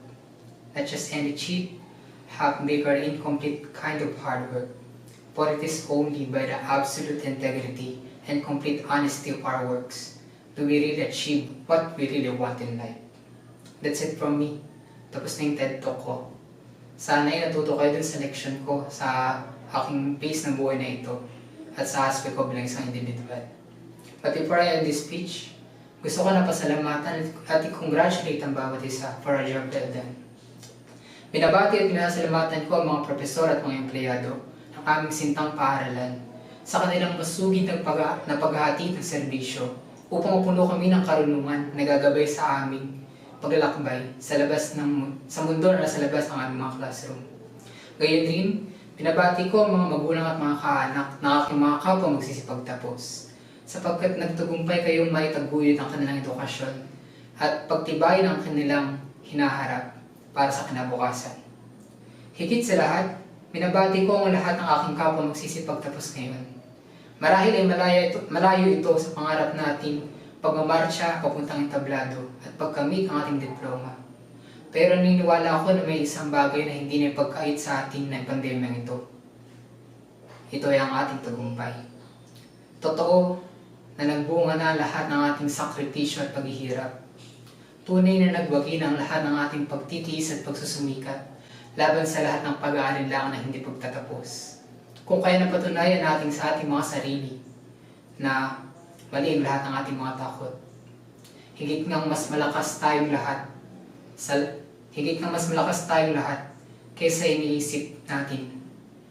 J: Not just any cheap, half-baked or incomplete kind of hard work, but it is only by the absolute integrity and complete honesty of our works do we really achieve what we really want in life. That's it from me. Tapos na yung TED Talk ko. Sana ay natuto kayo dun sa lection ko sa aking pace ng buhay na ito at sa aspect ko bilang isang individual. But before I end this speech, gusto ko na pasalamatan at i-congratulate ang bawat isa for a job well done. Binabati at pinasalamatan ko ang mga profesor at mga empleyado ng aming sintang paaralan sa kanilang masugid na paghahatid ng serbisyo upang mapuno kami ng karunungan na gagabay sa aming paglalakbay sa mundo na sa labas ng aming mga classroom. Gayon din, binabati ko ang mga magulang at mga kaanak ng aking mga kapwa magsisipagtapos sapagkat nagtagumpay kayong maitaguyod ang kanilang edukasyon at pagtibayin ang kanilang hinaharap para sa kinabukasan. Higit sa lahat, binabati ko ang lahat ng aking kapwa magsisipagtapos ngayon. Marahil ay malayo ito sa pangarap nating pagmamarcha papuntang entablado at pagkamit ang ating diploma. Pero naniniwala ako na may isang bagay na hindi na ipagkait sa atin ng pandemyang ito. Ito ay ang ating tagumpay. Totoo na nagbunga na lahat ng ating sakripisyo at paghihirap. Tunay na nagwagi na ang lahat ng ating pagtitiis at pagsusumikat laban sa lahat ng pag-aalinlangan na hindi pagtatapos. Kung kaya napatunayan natin sa ating mga sarili na maliim lahat ng ating mga takot. Higit ngang mas malakas tayong lahat. Higit ngang mas malakas tayong lahat kaysa iniisip natin.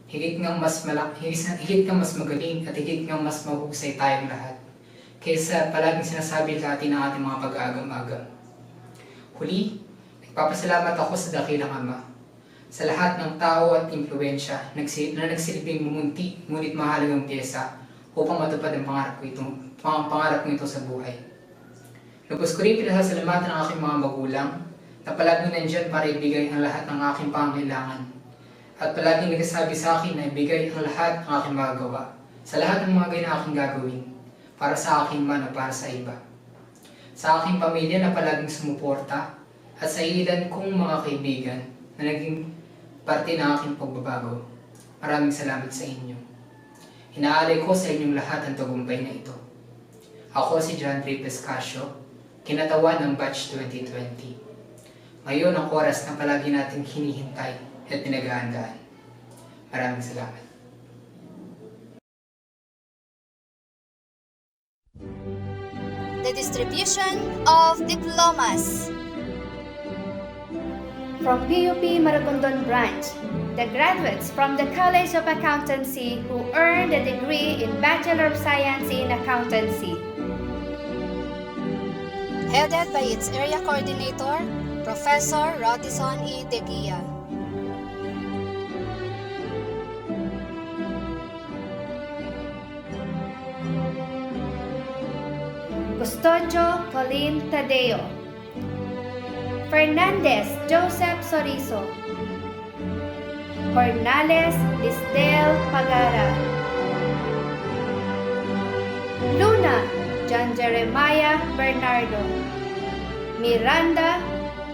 J: Higit ngang mas magaling at higit ngang mas mahusay tayong lahat kaysa palaging sinasabi natin ng ating mga pag-aagam-agam. Huli, nagpapasalamat ako sa dakilang Ama, sa lahat ng tao at impluensya na nagsilbing mumunti ngunit mahalagang pyesa upang matupad ang pangarap ko ito sa buhay. Lubos ko rin pinasasalamatan ang aking mga magulang na palaging nandyan para ibigay ang lahat ng aking pangangailangan at palaging nagsasabi sa akin na ibigay ang lahat ng aking magagawa sa lahat ng mga na aking gagawin para sa aking man o para sa iba. Sa aking pamilya na palaging sumuporta at sa ilan kong mga kaibigan na naging parte ng aking pagbabago. Maraming salamat sa inyo. Inaalay ko sa inyong lahat ang tagumpay na ito. Ako si John Ray Pescasio, kinatawan ng Batch 2020. Ngayon ang oras na palagi nating hinihintay at pinaghahandaan. Maraming salamat.
B: The distribution of diplomas.
A: From PUP Maragondon Branch, the graduates from the College of Accountancy who earned a degree in Bachelor of Science in Accountancy.
B: Headed by its area coordinator, Professor Rodison E. Deguia.
A: Custodio Colin Tadeo. Fernandez Joseph Sorizo. Jornales Lisdel Pagara. Luna John Jeremiah Bernardo. Miranda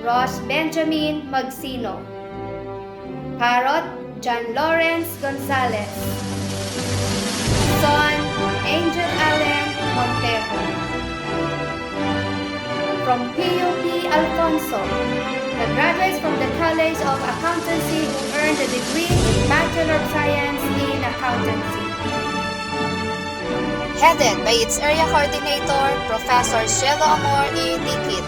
A: Ross Benjamin Magsino. Parrot John Lawrence Gonzalez. Son Angel Allen Montejo. From PUP Alfonso, the graduates from the College of Accountancy who earned a degree in Bachelor of Science in Accountancy.
B: Headed by its area coordinator, Professor Cielo Amor E. Dikit.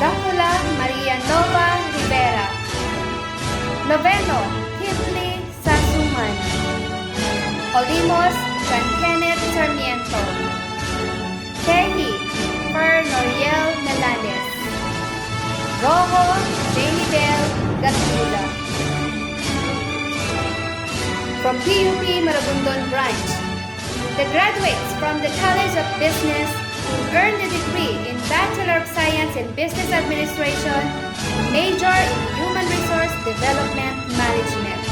A: Dracula Maria Nova Rivera. Noveno Hipli Sasuman. Olimos John Kenneth Sarmiento. Tehi Fer Noriel Melanes. Rojo Jamie Bell Gatula. From PUP Maragondon Branch, the graduates from the College of Business who earned a degree in Bachelor of Science in Business Administration, major in Human Resource Development Management.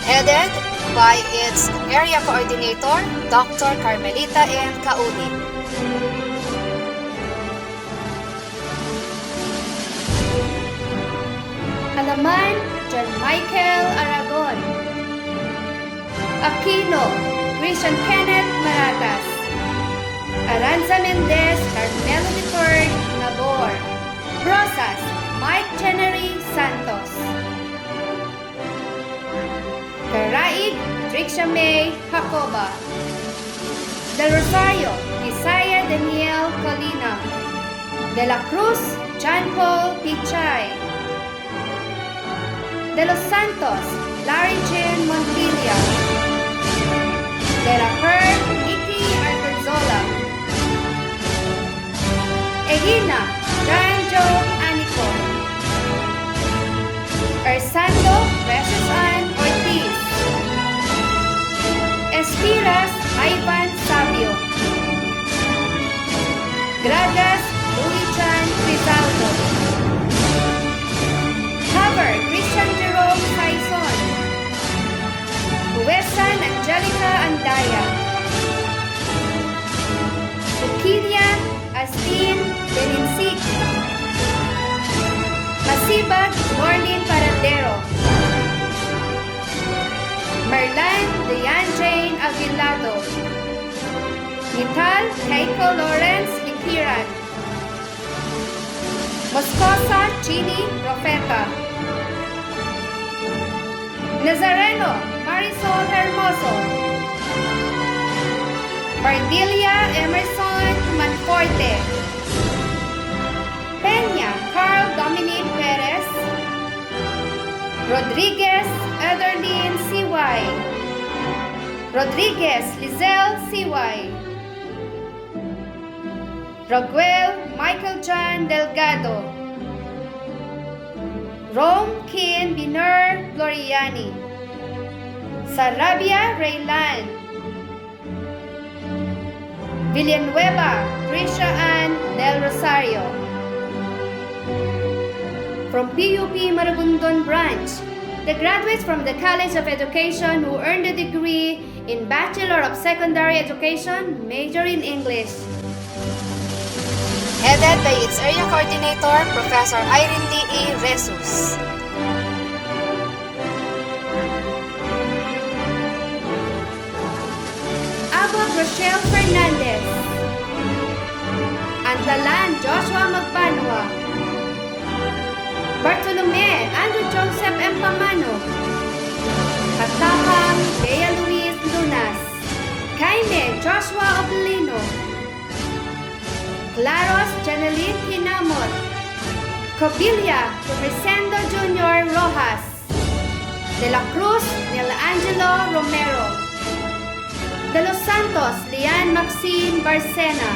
B: Headed by its area coordinator, Dr. Carmelita M. Kauli.
A: Alaman, John Michael Aragon. Aquino, Christian Kenneth Maratas. Aranza Mendez, Carmelo III Nabor. Rosas, Mike Chenery Santos. Karaig, Trixia May Jacoba. Del Rosario, Isaiah Daniel Colina. De la Cruz, John Paul Pichay. De los Santos, Larry Jean Montilla. De la Perl, Nikki Arconzola. Egina, John Joe Anico. Ersando, Precious Ann Ortiz. Espiras, Ivan Sabio. Gragas, Louis Chan Crizaldo. Cover, Christian Jerome Saison. Uwesan, Angelica Andaya. Luquidia, Astin Beninsik. Masibag, Norlin Paradero. Merlan, Diane Jane Aguilado. Nital, Keiko Lawrence Likiran. Moscosa Chini Profeta. Nazareno Marisol Hermoso. Bardilia Emerson Manforte. Peña Carl Dominic Perez. Rodriguez Ederlyn C.Y. Rodriguez Lizelle C.Y. Roguel Michael John Delgado. Rome Kin Biner Gloriani. Sarabia Raylan. Villanueva Tricia Ann Del Rosario. From PUP Maragondon branch, the graduates from the College of Education who earned a degree in Bachelor of Secondary Education, major in English.
B: Headed by its area coordinator, Professor Irene D. E. Resus.
A: Abog Rochelle Fernandez. Antalan Joshua Magbanwa. Bartolome Andrew Joseph M. Pamano. Katapang Bea Luis Lunas. Jaime Joshua Oblino. Claros Janeline Hinamot. Cobilia Rosendo Jr. Rojas. De la Cruz Angelo Romero. De los Santos Lian Maxine Barcena.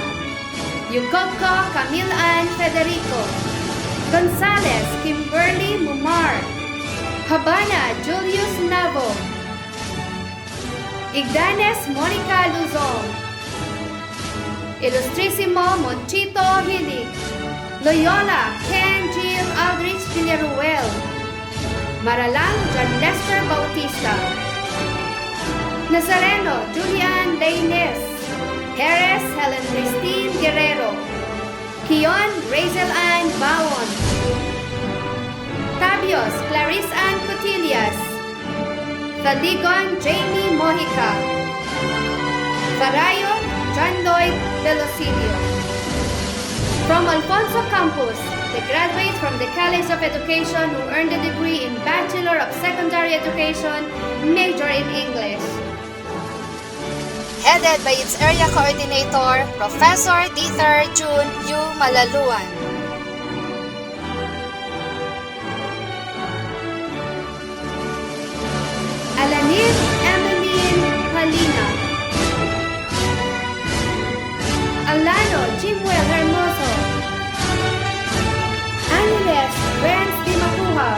A: Yucocco Camille Ann Federico. Gonzalez Kimberly Mumar. Habana Julius Navo. Igdanes Monica Luzon. Ilustrísimo Monchito Hilig. Loyola Ken Jill Aldrich Villaruel. Maralang John Lester Bautista. Nazareno Julian Lainez. Jerez Helen Christine Guerrero. Kion Razel Ann Bawon. Tabios Clarice Ann Cotillas. Taligon Jamie Mojica. Farayo John Lloyd Velocilio. From Alfonso Campus, the graduates from the College of Education who earned a degree in Bachelor of Secondary Education, major in English.
B: Headed by its area coordinator, Professor Dieter June U. Malaluan.
A: Alanis Emeline Halina. Alano Jimwell Hermoso. Aniles Renz Di Macuja.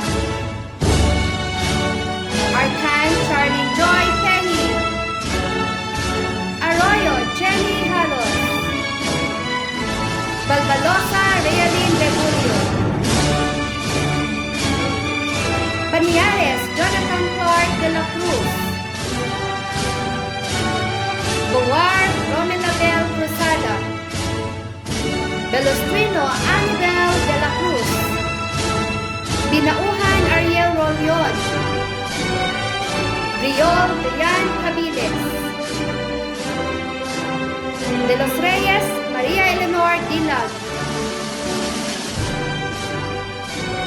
A: Arcan Charlie Joy Penny. Arroyo Jenny Halos. Balbalosa Realin Rebulio. Baniares Jonathan Clark de la Cruz. Boar Romelabel Cruzada. Belostrino Anibel de la Cruz. Binauhan Ariel Rolion. Riol Brian Cabiles. De los Reyes Maria Eleanor Dilag.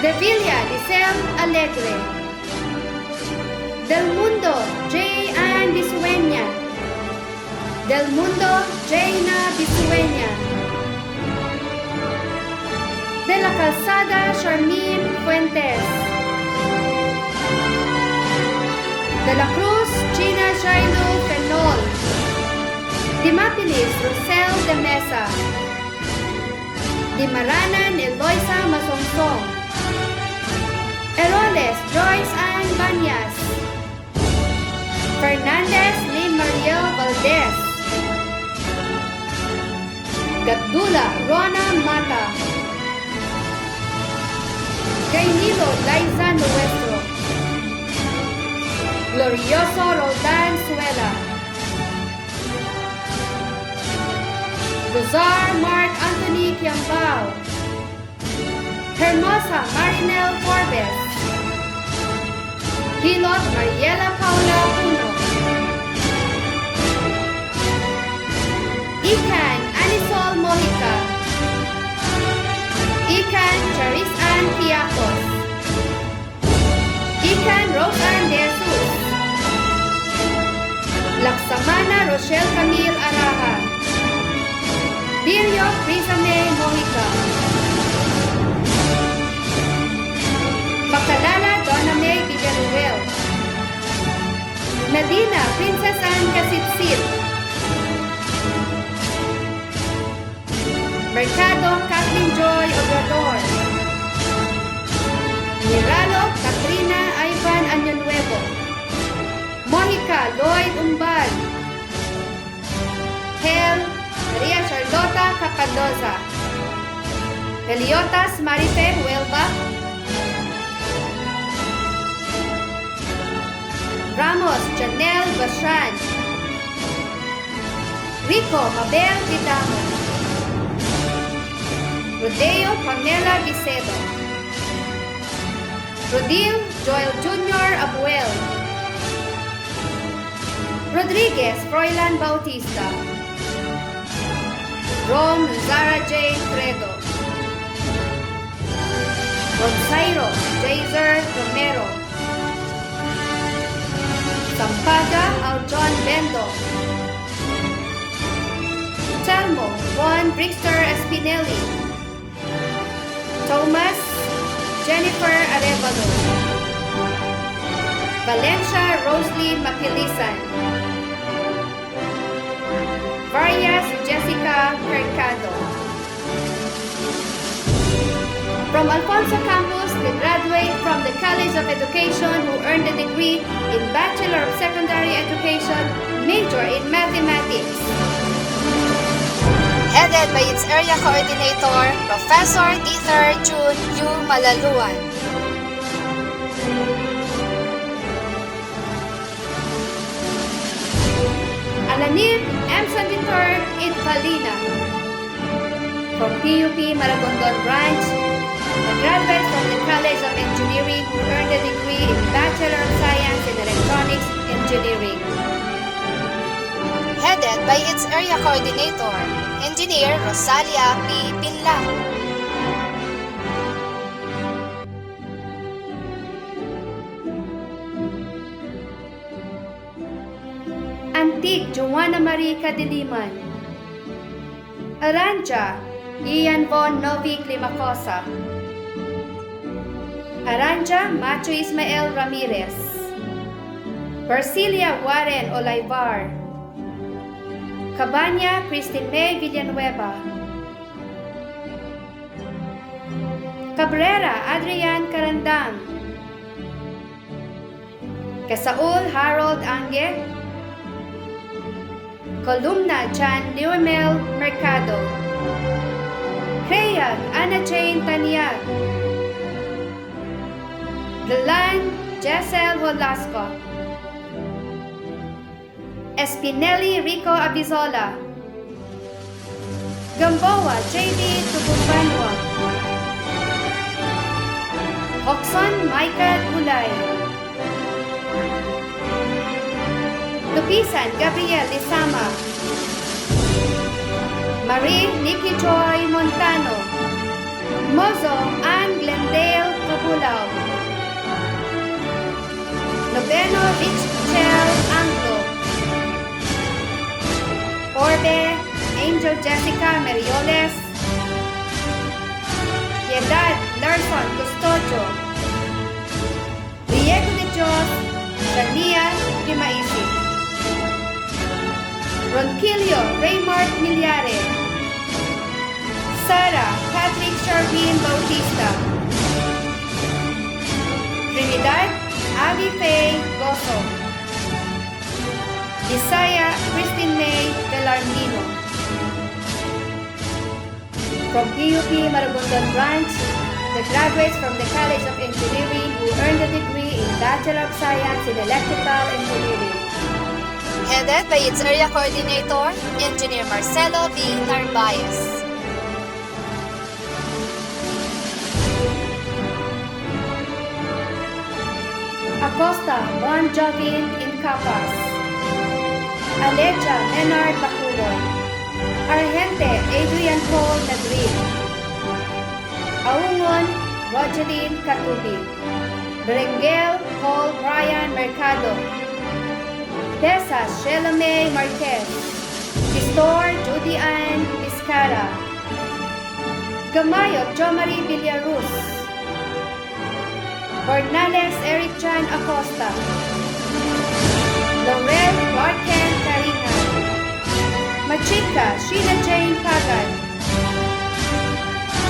A: De Villa Giselle Alegre. Del Mundo J. Ann Bisueña. Del Mundo Jaina Bisueña. De la Calzada Charmine Fuentes. De la Cruz China Jailu Fenol. Dimapilis Rosel de Mesa. Dimaranan Eloisa Masonsong. Eroles Joyce Ann Banyas. Fernandez Lynn Mariel Valdez. Gatdula Rona Mata. Gainilo Liza Nuestro. Glorioso Roldan Suela. Gozar Mark Anthony Kiambao. Hermosa Marinel Forbes. Hilot Mariela Paula Puno. Ikan Anisol Mojica. Ikan Charity Samana Rochelle Camille Araha, Birio Prisame Mojica, Macalala Donna May Villaruel, Medina Princess Anne Casitsit, Mercado Kathleen Joy Obrador, Miralo Katrina Ivan Año Nuevo, Mojica Lloyd Umbal, Hel Maria Charlota Capadoza, Eliotas Marife Huelva, Ramos Janelle Bashran, Rico Mabel Vidamo, Rodeo Pamela Vicedo, Rodil Joel Jr. Abuel, Rodriguez Froilan Bautista, Rom Zara Jane Credo, Ronsairo Jazer Romero, Sampaga Aljon Bendo, Telmo Juan Brixter Espinelli, Thomas Jennifer Arevalo, Valencia Rosalie Mapilisan, Varias Jessica Mercado. From Alfonso campus, they graduate from the College of Education who earned a degree in Bachelor of Secondary Education, major in Mathematics.
B: Headed by its area coordinator, Professor Dieter June U. Malaluan.
A: Alanim M. Sanditor Idvalina. From PUP Maragondon Branch, a graduate from the College of Engineering who earned a degree in Bachelor of Science in Electronics Engineering.
B: Headed by its area coordinator, Engineer Rosalia P. Pinla.
A: Antique Joanna Marie Cadiliman. Aranja Ian Von Novi Climacosa. Aranja Macho Ismael Ramirez. Percilia Warren Olaivar. Cabanya Christine May Villanueva. Cabrera Adrian Carandang. Casaul Harold Ange. Columna Jan Liumel Mercado. Creyag Ana Jane Tanyag. Galan Jessel Holasco. Espinelli Rico Abizola. Gamboa J.D. Tubumbanwa. Hoxon Micah Gulay. Lupisan Gabriel Lisama. Marie Nikki Joy Montano. Mozo Ann Glendale Cabulao. Noveno Richel Anglo. Orbe Angel Jessica Merioles. Piedad Larson Custodio. Diego de Dios Shania Limaisi. Ronquillo Raymart Miliare. Sarah Patrick Sharvin Bautista. Trinidad Abby Faye Gozo. Isaiah Christine May Belarmino. From PUP Maragondon Branch, the graduates from the College of Engineering who earned a degree in Bachelor of Science in Electrical Engineering.
B: Headed by its area coordinator, Engineer Marcelo B. Narvaez.
A: Acosta Juan Jovin Incapas. Aleja Menard Baculon. Argente Adrian Paul Madrid. Aungon Rogeline Katubi. Berengel Paul Brian Mercado. Tessa Sheila May Marquez, Pistor Judy Ann Vizcara, Gamayot Jo Marie Villaruz, Bornales Eric Chan Acosta, Laurel Clarken Carina, Machika Sheila Jane Pagan,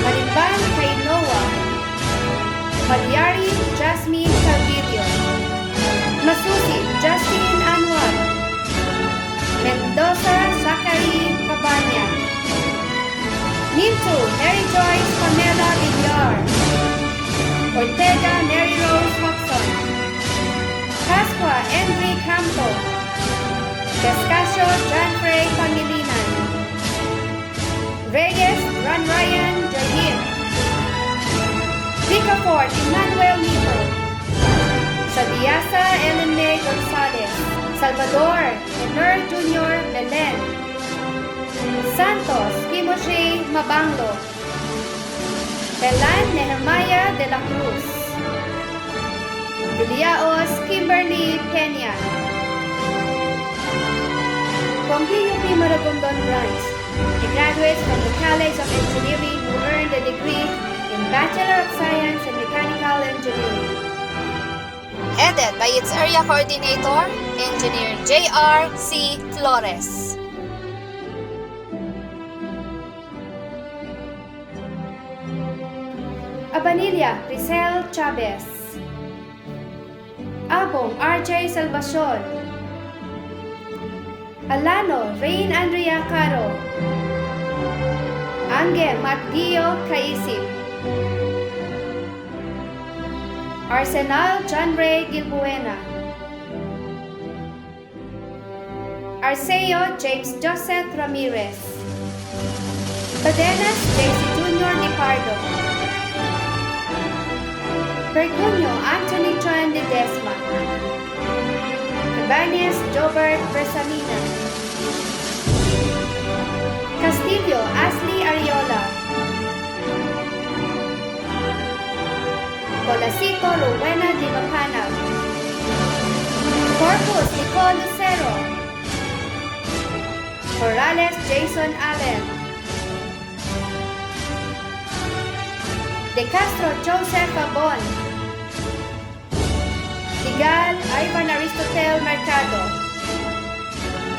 A: Marimban Kainoa, Malyari Jasmine Calvillo, Masusi Justin Anwar, Mendoza Zachary Cabanya, Mintu Mary Joyce Pamela Villar, Ortega Mary Rose Hodgson, Pascua Henry Campo, Cascasio John Frey Pangilinan, Reyes Ron Ryan Jair, Vicafort Emmanuel Nito, Sadiasa Ellen May Gonzalez, Salvador Emer Jr. Belen, Santos Kimoshe Mabanglo, Belan Nehemiah de la Cruz, Viliaos Kimberly Peña. From PUP Maragondon branch, he graduates from the College of Engineering who earned a degree in Bachelor of Science in Mechanical Engineering.
B: Headed by its area coordinator, Engineer J.R. C. Flores.
A: Abanilla Crisel Chavez, Abong R.J. Salvacion, Alano Rain Andrea Caro, Ange Matgio Caisip, Arsenal John Ray Gilbuena, Arceo James Joseph Ramirez, Badenas J.C. Jr. Nipardo, Pergunyo Anthony John Ledesma, Cabanes Jobert Bersamina, Castillo Ashley Ariola, Colasito Rowena Di Mapanag, Corpus Nicole Lucero, Corrales Jason Allen, De Castro Joseph Abon, Tigal Ivan Aristotel Mercado,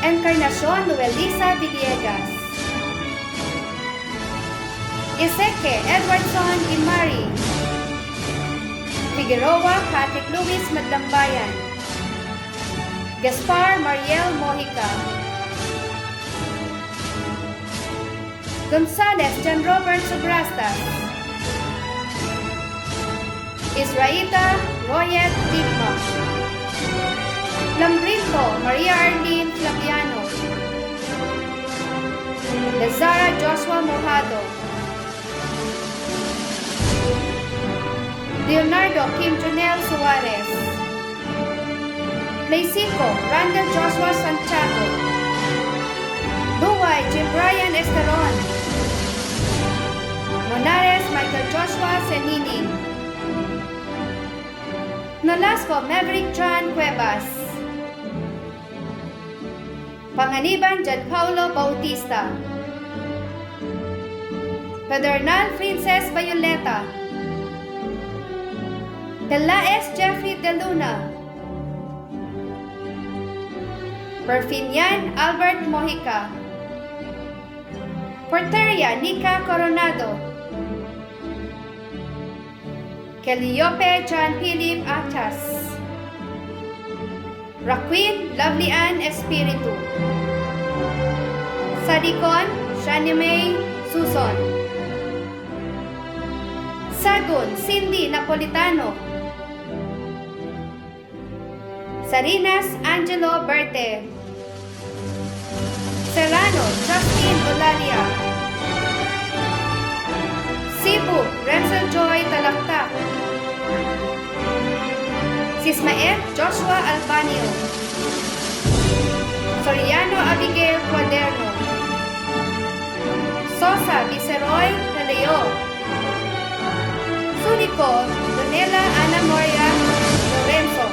A: Encarnacion Luelisa Villegas, Iseke Edwardson Imari, Figueroa Patrick Luis Madlambayan, Gaspar Mariel Mojica, Gonzales John Robert Sobrastas, Israita Royet Digma, Lambrinto Maria Arlene Flaviano, Lazara Joshua Mojado, Leonardo Kim Jonel Suarez, Leysico Randall Joshua Santiago, Duway Jim Brian Esteron, Monares Michael Joshua Senini, Nolasco Maverick John Cuevas, Panganiban John Paulo Bautista, Pedernal Princess Violeta, Telaes Jeffrey De Luna, Perfinian Albert Mojica, Porteria Nika Coronado, Keliope John Philip Achas, Raquin Lovely Ann Espiritu, Sadicon Shanimay Suson, Sagun Cindy Napolitano, Sarinas Angelo Berte, Serrano Justin Olalia, Cebu Renzel Joy Talaktak, Sismael Joshua Albanio, Soriano Abigail Cuaderno, Sosa Viceroy Peleo, Sunico Donela Ana Moria Lorenzo,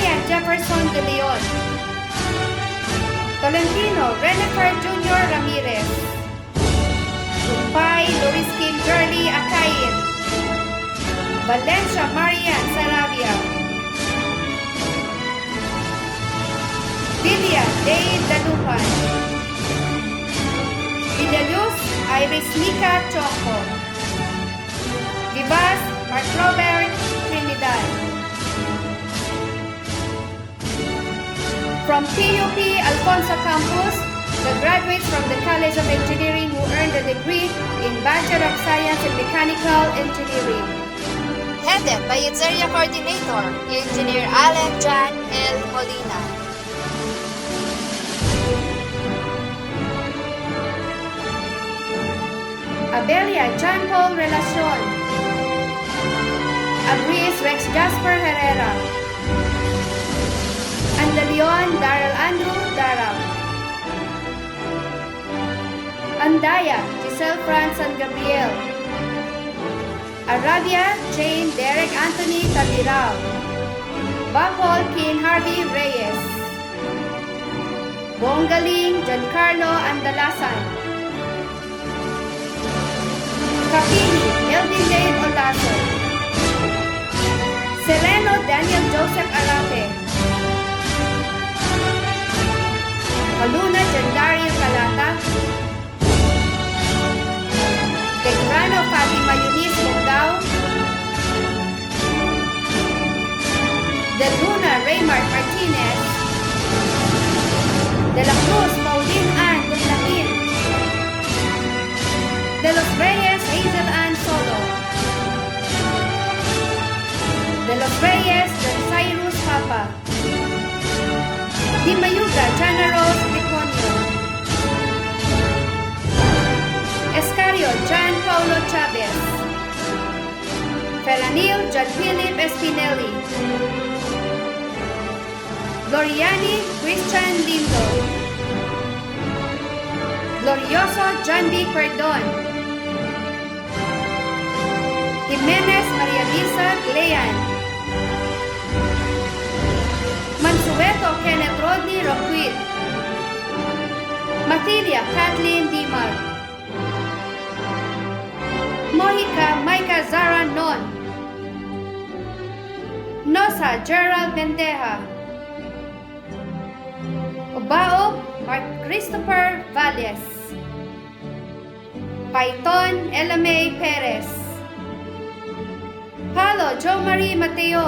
A: Brian Jefferson de Leon, Tolentino Renifer Jr. Ramirez, Tumpay Luis Kim Jurley Akayin, Valencia Marian Sarabia, Vilia Dave Dalupan, Villaluz Iris Nika Choco, Vivas Mark Robert Trinidad. From PUP Alfonso Campus, the graduates from the College of Engineering who earned a degree in Bachelor of Science in Mechanical Engineering.
B: Headed by its area coordinator, Engineer Alec Jan L. Molina.
A: Abelia John Paul Relacion, Abris Rex Jasper Herrera, and De Leon Daryl Andrew Darab, Andaya Giselle Franz and Gabriel, Arabia Jane Derek Anthony Tabiral, Bapol Kin Harvey Reyes, Bongaling Giancarlo Andalasan, Kapini Elvin Dave Olaso, Seleno Daniel Joseph Arate, Kaluna Jandario Calata, Tegrano Fatima Eunice Mongao, De Luna Raymart Martinez, De la Cruz Pauline Ann Gutlamin, De los Reyes Hazel Ann Solo, De los Reyes John Cyrus Papa, Di Mayuga Jana Rose Liconio, Escario John Paulo Chavez, Felanil John Philip Espinelli, Gloriani Christian Lindo, Glorioso John B. Perdon, Jimenez Maria Lisa Glean, Mansueto Kenneth Rodney Roquid, Matilia Kathleen Dimar, Mojica Maika Zara Non, Nosa Gerald Bendeja, Obao Mark Christopher Valles, Paiton Elamay Perez, Palo Jo Marie Mateo,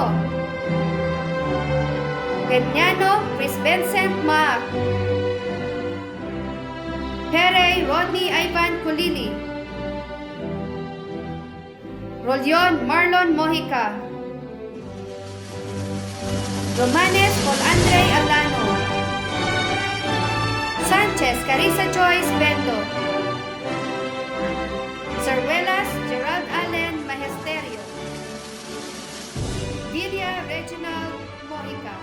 A: Peñano Chris Vincent Maak, Pere Rodney Ivan Kulili, Rolion Marlon Mojica, Romanes Paul Andre Alano, Sanchez Carissa Joyce Bento, Cervelas Gerald Allen Majesterio, Villa Reginald Mojica.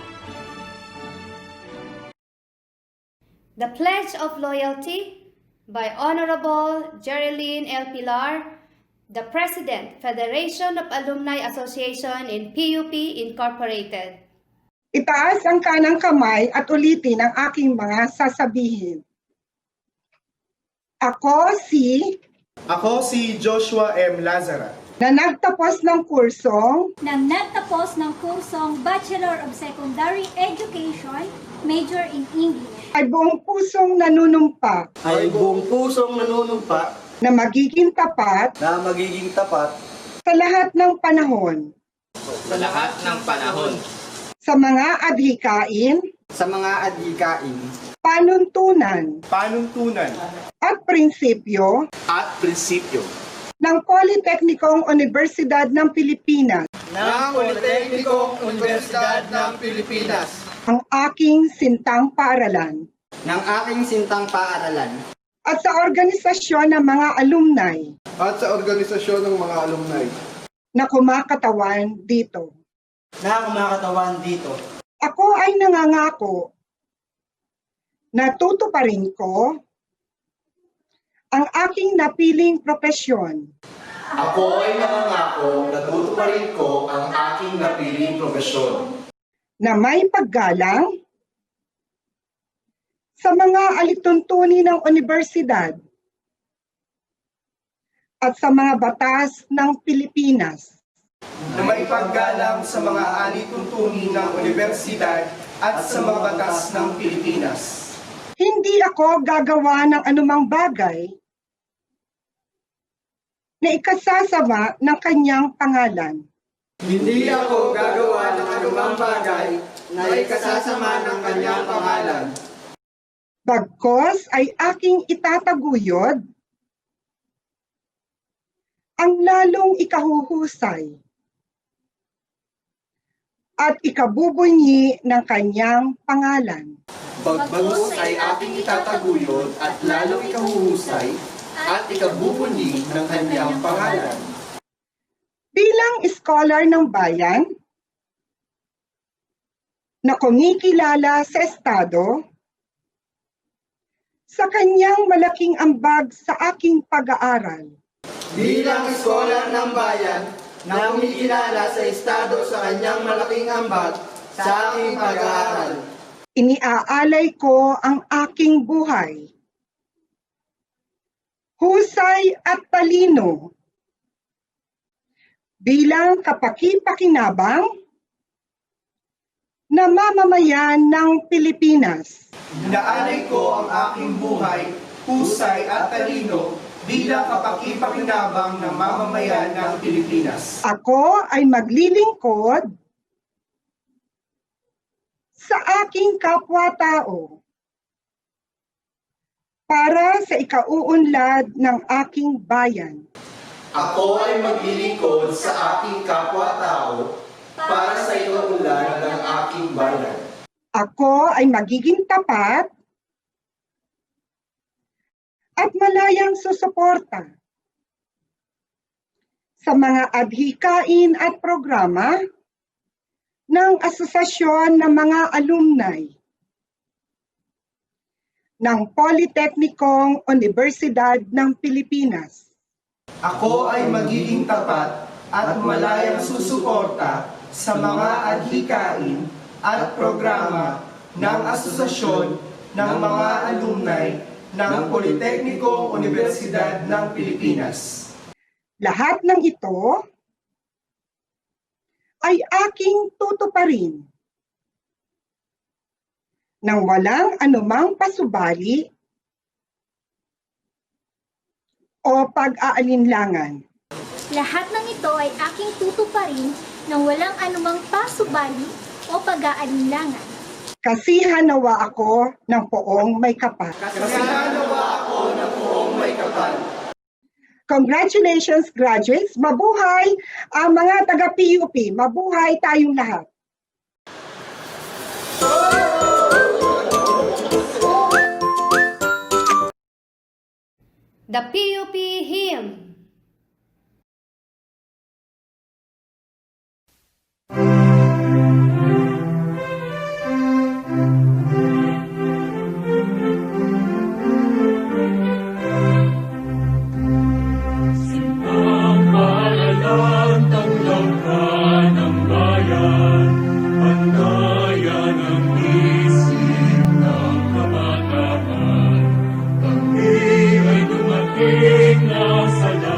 A: The Pledge of Loyalty by Honorable Jerilyn L. Pilar, the President, Federation of Alumni Association in PUP Incorporated.
K: Itaas ang kanang kamay at ulitin ang aking mga sasabihin. Ako si Joshua M. Lazara na nagtapos ng kursong
L: Bachelor of Secondary Education, major in English.
K: ay buong pusong nanunumpa na magiging tapat sa lahat ng panahon sa mga adhikain, panuntunan at prinsipyo ng Politeknikong Universidad ng Pilipinas, ang aking sintang paaralan, at sa organisasyon ng mga alumni, na kumakatawan dito. Ako ay nangangako na tutuparin ko ang aking napiling propesyon.
M: na may paggalang sa mga alituntunin ng universidad at sa mga batas ng Pilipinas,
K: na maipaggalang sa mga alituntunin ng universidad at sa mga batas ng Pilipinas.
M: Hindi ako gagawa ng anumang bagay na ikasasama ng kanyang pangalan.
K: Hindi ako gagawa ng anumang bagay na ikasasama ng kanyang pangalan.
M: Bagkos ay aking itataguyod ang lalong ikahuhusay at ikabubunyi ng kanyang pangalan.
K: Bagkos ay aking itataguyod at lalong ikahuhusay at ikabubunyi ng kanyang pangalan.
M: Bilang scholar ng bayan na kumikilala sa Estado, sa kanyang malaking ambag sa aking pag-aaral,
K: Bilang scholar ng bayan na kumikilala sa Estado sa kanyang malaking ambag sa aking pag-aaral,
M: iniaalay ko ang aking buhay, husay at talino bilang kapaki-pakinabang na mamamayan ng Pilipinas.
K: inaalay ko ang aking buhay, husay at talino bilang kapaki-pakinabang ng mamamayan ng Pilipinas.
M: Ako ay maglilingkod sa aking kapwa-tao para sa ikauunlad ng aking bayan.
K: Ako ay maglilingkod sa aking kapwa-tao para sa ikaunlad ng aking bayan.
M: Ako ay magiging tapat at malayang susuporta sa mga adhikain at programa ng Asosasyon ng mga Alumni ng Politeknikong Universidad ng Pilipinas.
K: Ako ay magiging tapat at malayang susuporta sa mga adhikain at programa ng Asosasyon ng mga Alumni ng Politeknikong Universidad ng Pilipinas.
M: Lahat ng ito ay aking tutuparin nang walang anumang pasubali o pag-aalinlangan.
L: Lahat ng ito ay aking tutuparin nang walang anumang pasubali o pag-aalinlangan.
M: Kasihan nawa ako ng poong may kapal.
K: Kasihan nawa ako ng poong may kapal.
M: Congratulations, graduates! Mabuhay ang mga taga-PUP! Mabuhay tayong lahat!
A: The PUP Hymn.
E: Sa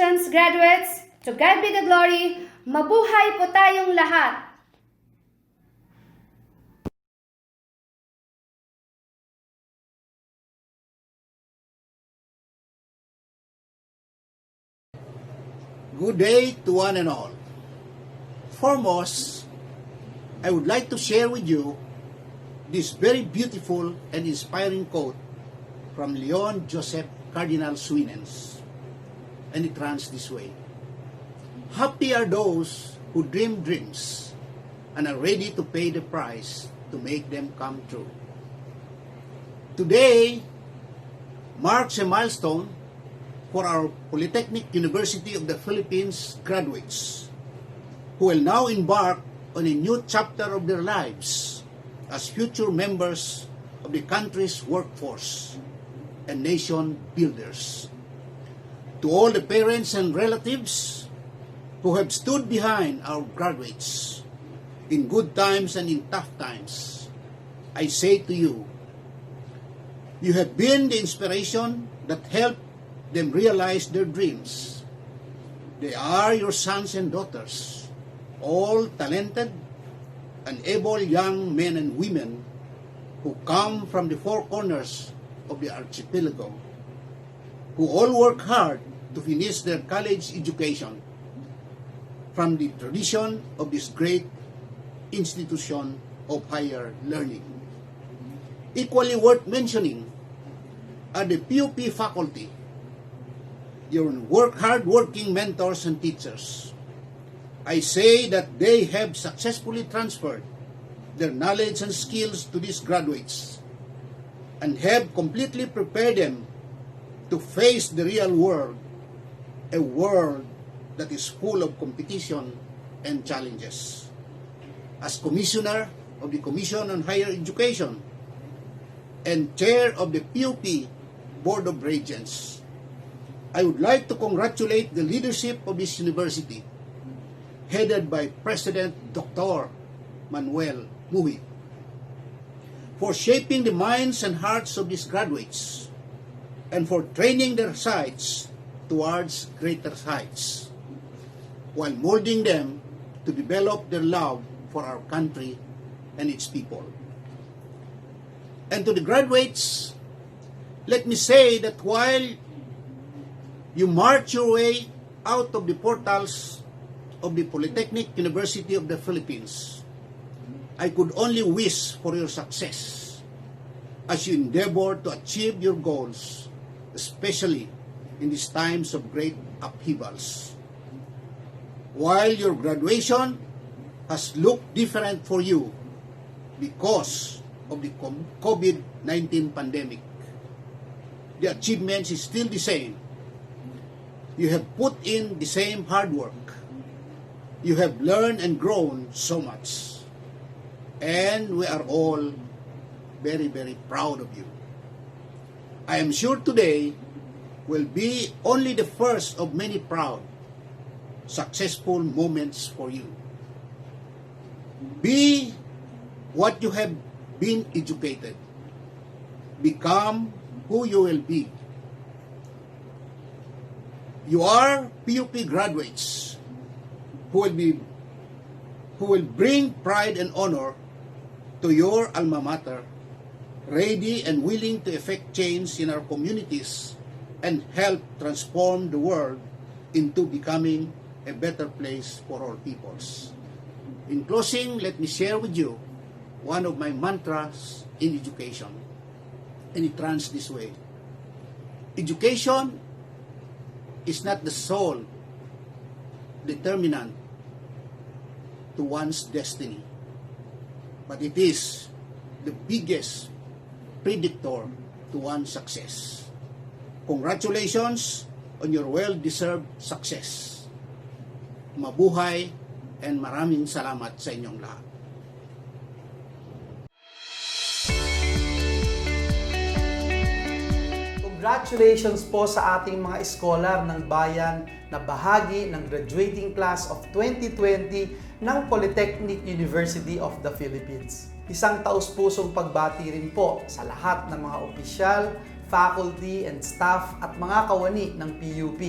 A: Congratulations, graduates! To God be the glory! Mabuhay po tayong lahat!
N: Good day to one and all. Foremost, I would like to share with you this very beautiful and inspiring quote from Leon Joseph Cardinal Swinens. And it runs this way: happy are those who dream dreams and are ready to pay the price to make them come true. Today marks a milestone for our Polytechnic University of the Philippines graduates who will now embark on a new chapter of their lives as future members of the country's workforce and nation builders. To all the parents and relatives who have stood behind our graduates in good times and in tough times, I say to you, you have been the inspiration that helped them realize their dreams. They are your sons and daughters, all talented and able young men and women who come from the four corners of the archipelago, who all work hard to finish their college education from the tradition of this great institution of higher learning. Equally worth mentioning are the PUP faculty, your hard-working mentors and teachers. I say that they have successfully transferred their knowledge and skills to these graduates and have completely prepared them to face the real world, a world that is full of competition and challenges. As Commissioner of the Commission on Higher Education and Chair of the PUP Board of Regents, I would like to congratulate the leadership of this university, headed by President Dr. Manuel Muhi, for shaping the minds and hearts of these graduates and for training their sights towards greater heights, while molding them to develop their love for our country and its people. And to the graduates, let me say that while you march your way out of the portals of the Polytechnic University of the Philippines, I could only wish for your success as you endeavor to achieve your goals, especially in these times of great upheavals. While your graduation has looked different for you because of the COVID-19 pandemic, the achievements is still the same. You have put in the same hard work. You have learned and grown so much. And we are all very, very proud of you. I am sure today will be only the first of many proud, successful moments for you. Be what you have been educated. Become who you will be. You are PUP graduates who will bring pride and honor to your alma mater, ready and willing to effect change in our communities and help transform the world into becoming a better place for all peoples. In closing, let me share with you one of my mantras in education, and it runs this way: education is not the sole determinant to one's destiny, but it is the biggest predictor to one's success. Congratulations on your well-deserved success. Mabuhay and maraming salamat sa inyong lahat.
O: Congratulations po sa ating mga scholar ng bayan na bahagi ng graduating class of 2020 ng Polytechnic University of the Philippines. Isang taus-pusong pagbati rin po sa lahat ng mga opisyal, faculty and staff at mga kawani ng PUP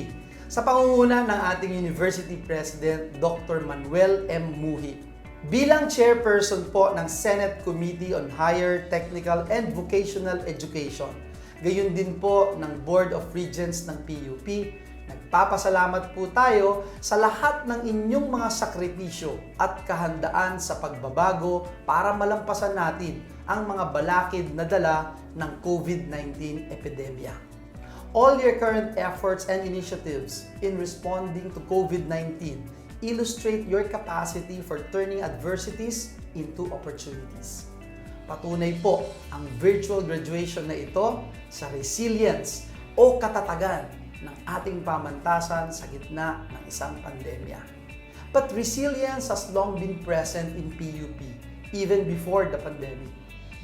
O: sa pangunguna ng ating University President Dr. Manuel M. Muhi. Bilang chairperson po ng Senate Committee on Higher Technical and Vocational Education, gayon din po ng Board of Regents ng PUP, nagpapasalamat po tayo sa lahat ng inyong mga sakripisyo at kahandaan sa pagbabago para malampasan natin ang mga balakid na dala ng COVID-19 epidemya. All your current efforts and initiatives in responding to COVID-19 illustrate your capacity for turning adversities into opportunities. Patunay po ang virtual graduation na ito sa resilience o katatagan ng ating pamantasan sa gitna ng isang pandemya. But resilience has long been present in PUP, even before the pandemic.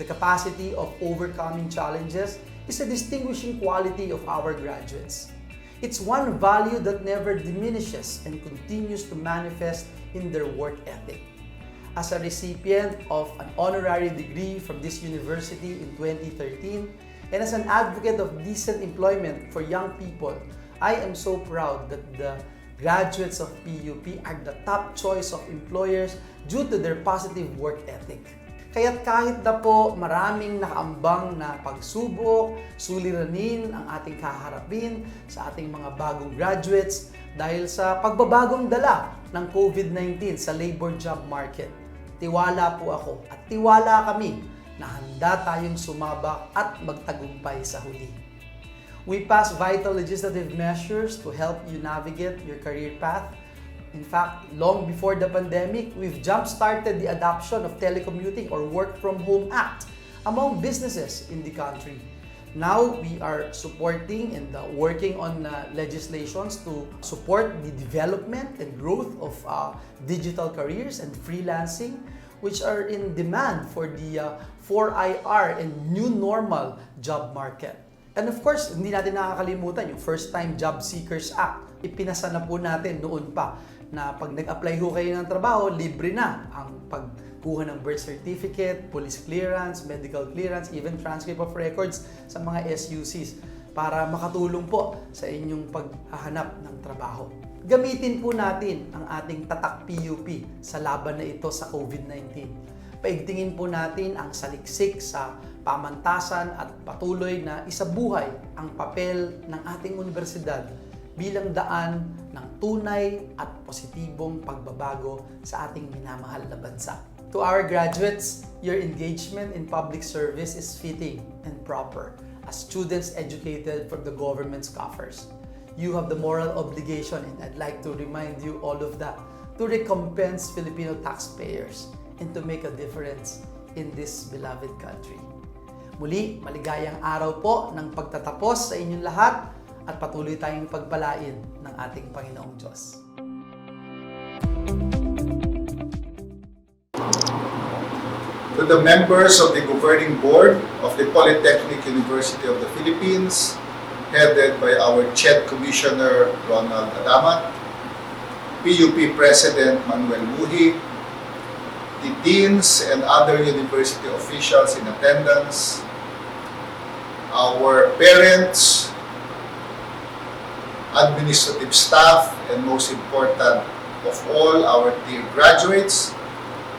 O: The capacity of overcoming challenges is a distinguishing quality of our graduates. It's one value that never diminishes and continues to manifest in their work ethic. As a recipient of an honorary degree from this university in 2013, and as an advocate of decent employment for young people, I am so proud that the graduates of PUP are the top choice of employers due to their positive work ethic. Kaya't kahit na po maraming nakaambang na pagsubok, suliranin ang ating kaharapin sa ating mga bagong graduates dahil sa pagbabagong dala ng COVID-19 sa labor job market, tiwala po ako at tiwala kami na handa tayong sumabak at magtagumpay sa huli. We passed vital legislative measures to help you navigate your career path. In fact, long before the pandemic, we've jump-started the adoption of Telecommuting or Work from Home Act among businesses in the country. Now, we are supporting and working on legislations to support the development and growth of digital careers and freelancing, which are in demand for the 4IR and new normal job market. And of course, hindi natin nakakalimutan yung First Time Job Seekers Act. Ipinasa na po natin noon pa na pag nag-apply ho kayo ng trabaho, libre na ang pagkuha ng birth certificate, police clearance, medical clearance, even transcript of records sa mga SUCs para makatulong po sa inyong paghahanap ng trabaho. Gamitin po natin ang ating tatak PUP sa laban na ito sa COVID-19. Paigtingin po natin ang saliksik sa pamantasan at patuloy na isabuhay ang papel ng ating universidad bilang daan ng tunay at positibong pagbabago sa ating minamahal na bansa. To our graduates, your engagement in public service is fitting and proper as students educated from the government's coffers. You have the moral obligation, and I'd like to remind you all of that, to recompense Filipino taxpayers and to make a difference in this beloved country. Muli, maligayang araw po ng pagtatapos sa inyong lahat at patuloy tayong pagpalain ng ating Panginoong Diyos.
P: To the members of the Governing Board of the Polytechnic University of the Philippines, headed by our CHED Commissioner Ronald Adamat, PUP President Manuel Muhi, the deans and other university officials in attendance, our parents, administrative staff, and most important of all, our dear graduates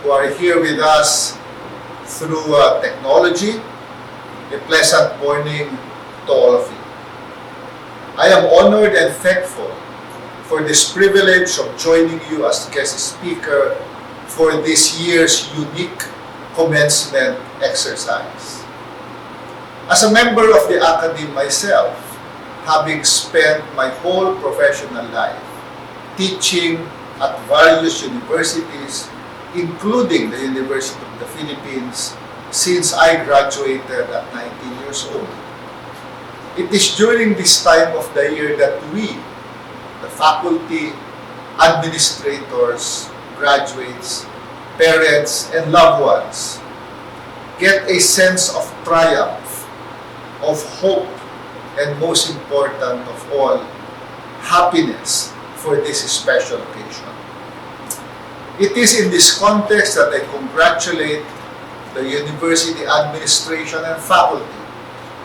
P: who are here with us through technology. A pleasant morning to all of you. I am honored and thankful for this privilege of joining you as guest speaker for this year's unique commencement exercise. As a member of the Academy myself, having spent my whole professional life teaching at various universities, including the University of the Philippines, since I graduated at 19 years old. It is during this time of the year that we, the faculty, administrators, graduates, parents, and loved ones, get a sense of triumph, of hope, and most important of all, happiness for this special occasion. It is in this context that I congratulate the university administration and faculty,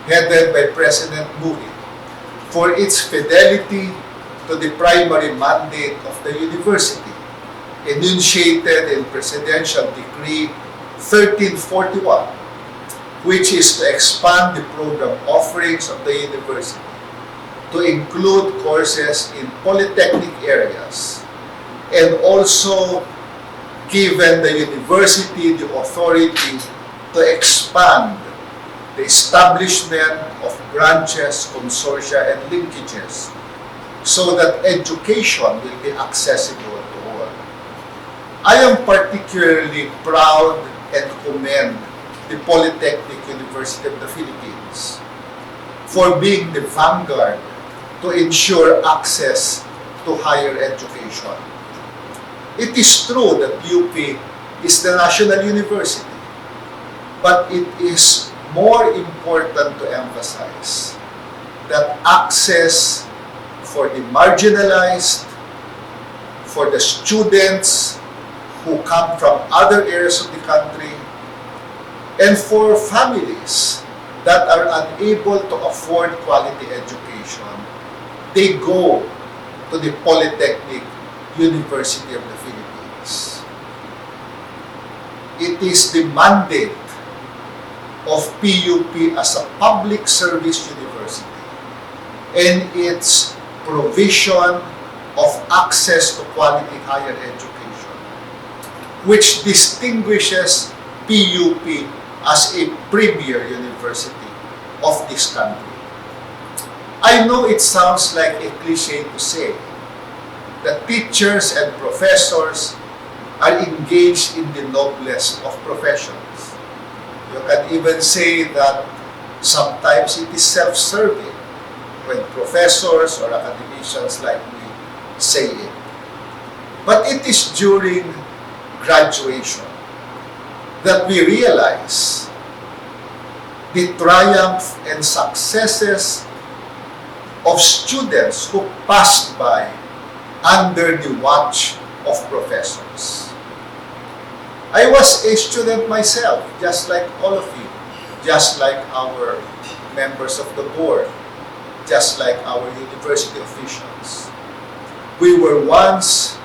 P: headed by President Muhi, for its fidelity to the primary mandate of the university, enunciated in Presidential Decree 1341, which is to expand the program offerings of the university to include courses in polytechnic areas, and also given the university the authority to expand the establishment of branches, consortia, and linkages so that education will be accessible to all. I am particularly proud and commend the Polytechnic University of the Philippines for being the vanguard to ensure access to higher education. It is true that UP is the national university, but it is more important to emphasize that access for the marginalized, for the students who come from other areas of the country, and for families that are unable to afford quality education, they go to the Polytechnic University of the Philippines. It is the mandate of PUP as a public service university and its provision of access to quality higher education, which distinguishes PUP as a premier university of this country. I know it sounds like a cliche to say that teachers and professors are engaged in the noblest of professions. You can even say that sometimes it is self-serving when professors or academicians like me say it. But it is during graduation that we realize the triumph and successes of students who passed by under the watch of professors. I was a student myself, just like all of you, just like our members of the board, just like our university officials. We were once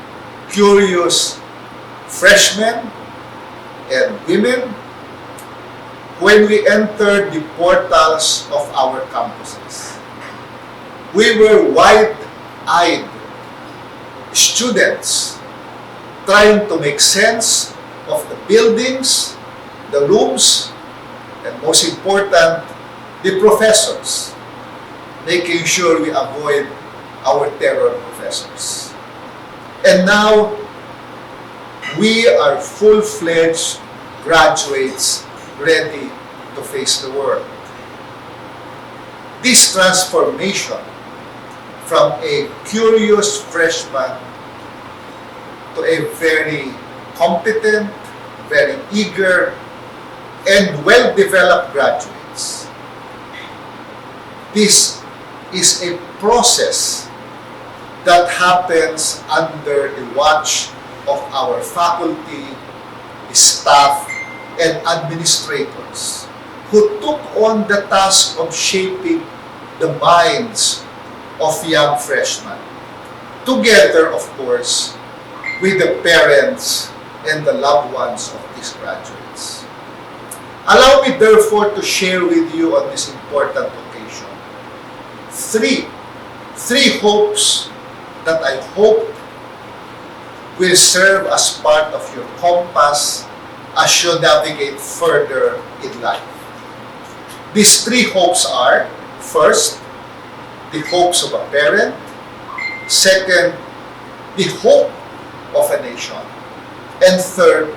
P: curious freshmen and women when we entered the portals of our campuses. We were wide-eyed students trying to make sense of the buildings, the rooms, and most important, the professors, making sure we avoid our terror professors. And now, we are full-fledged graduates ready to face the world. This transformation from a curious freshman to a very competent, very eager, and well-developed graduates. This is a process that happens under the watch of our faculty, staff, and administrators who took on the task of shaping the minds of young freshmen, together, of course, with the parents and the loved ones of these graduates. Allow me, therefore, to share with you on this important occasion three hopes that I hope will serve as part of your compass as you navigate further in life. These three hopes are, first, the hopes of a parent; second, the hope of a nation; and third,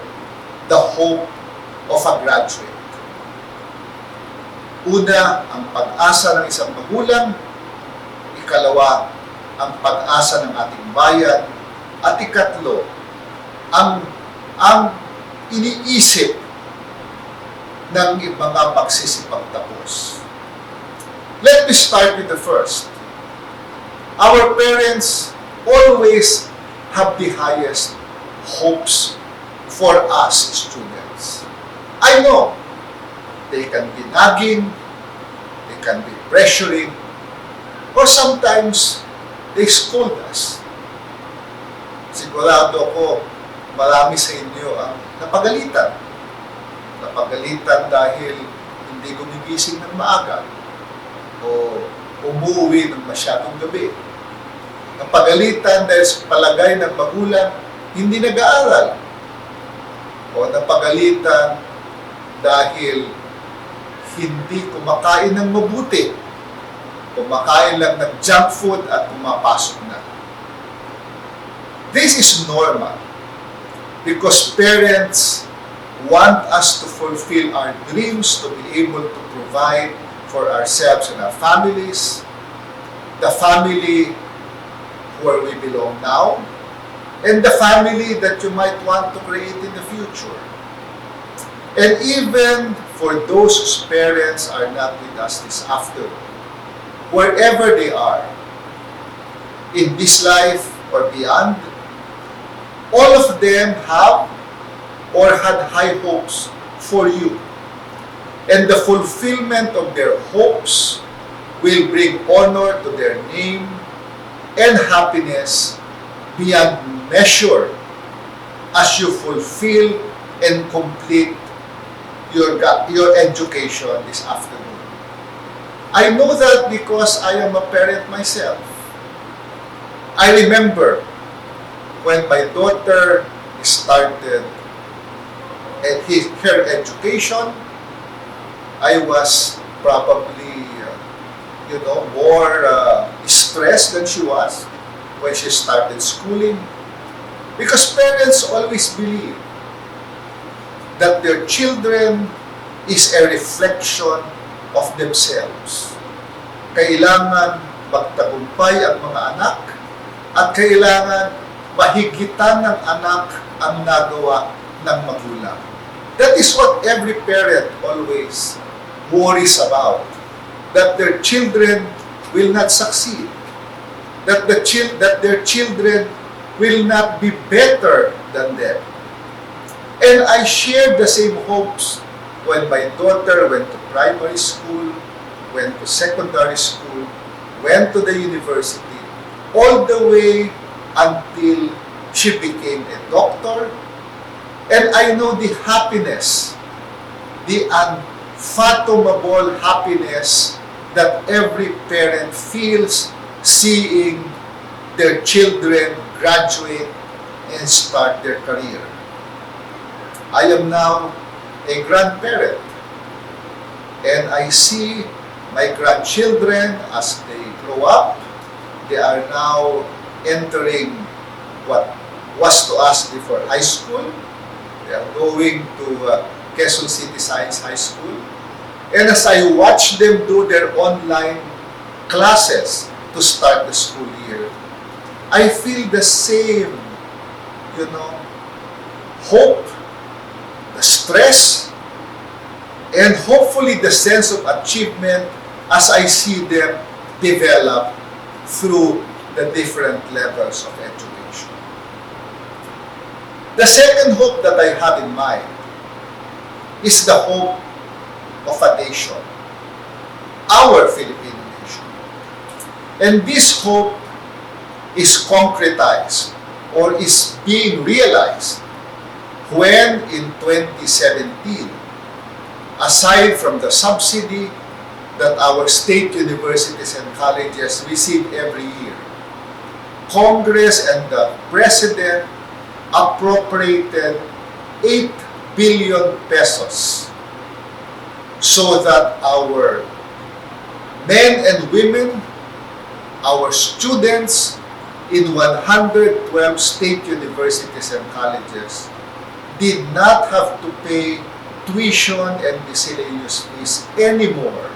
P: the hope of a graduate. Una, ang pag-asa ng isang magulang; ikalawa, ang pag-asa ng ating bayan; at ikatlo, ang iniisip ng mga magsisipagtapos. Let me start with the first. Our parents always have the highest hopes for us students. I know they can be nagging, they can be pressuring, or sometimes they scold us. Sigurado ako, marami sa inyo ang napagalitan. Napagalitan dahil hindi gumigising ng maaga o umuwi ng masyadong gabi. Napagalitan dahil sa palagay ng magulang hindi nag-aaral. O napagalitan dahil hindi kumakain ng mabuti. Kumakain lang ng junk food at pumapasok na. This is normal because parents want us to fulfill our dreams, to be able to provide for ourselves and our families, the family where we belong now, and the family that you might want to create in the future. And even for those whose parents are not with us this afternoon, wherever they are, in this life or beyond, all of them have or had high hopes for you. And the fulfillment of their hopes will bring honor to their name and happiness beyond measure as you fulfill and complete your education this afternoon. I know that because I am a parent myself. I remember when my daughter started her education, I was probably, more stressed than she was when she started schooling. Because parents always believe that their children is a reflection of themselves. Kailangan magtagumpay ang mga anak at kailangan mahigitan ng anak ang nagawa ng magulang. That is what every parent always worries about, that their children will not succeed, that their children will not be better than them. And I shared the same hopes when my daughter went to primary school, went to secondary school, went to the university, all the way until she became a doctor. And I know the happiness, the unfathomable happiness that every parent feels seeing their children graduate and start their career. I am now a grandparent, and I see my grandchildren as they grow up. They are now entering what was to us before high school. They are going to Quezon City Science High School. And as I watch them do their online classes to start the school year, I feel the same, hope, the stress, and hopefully the sense of achievement as I see them develop through the different levels of education. The second hope that I have in mind is the hope of a nation, our Filipino nation. And this hope is concretized or is being realized when in 2017, aside from the subsidy that our state universities and colleges receive every year, Congress and the President appropriated 8 billion pesos so that our men and women, our students in 112 state universities and colleges did not have to pay tuition and miscellaneous fees anymore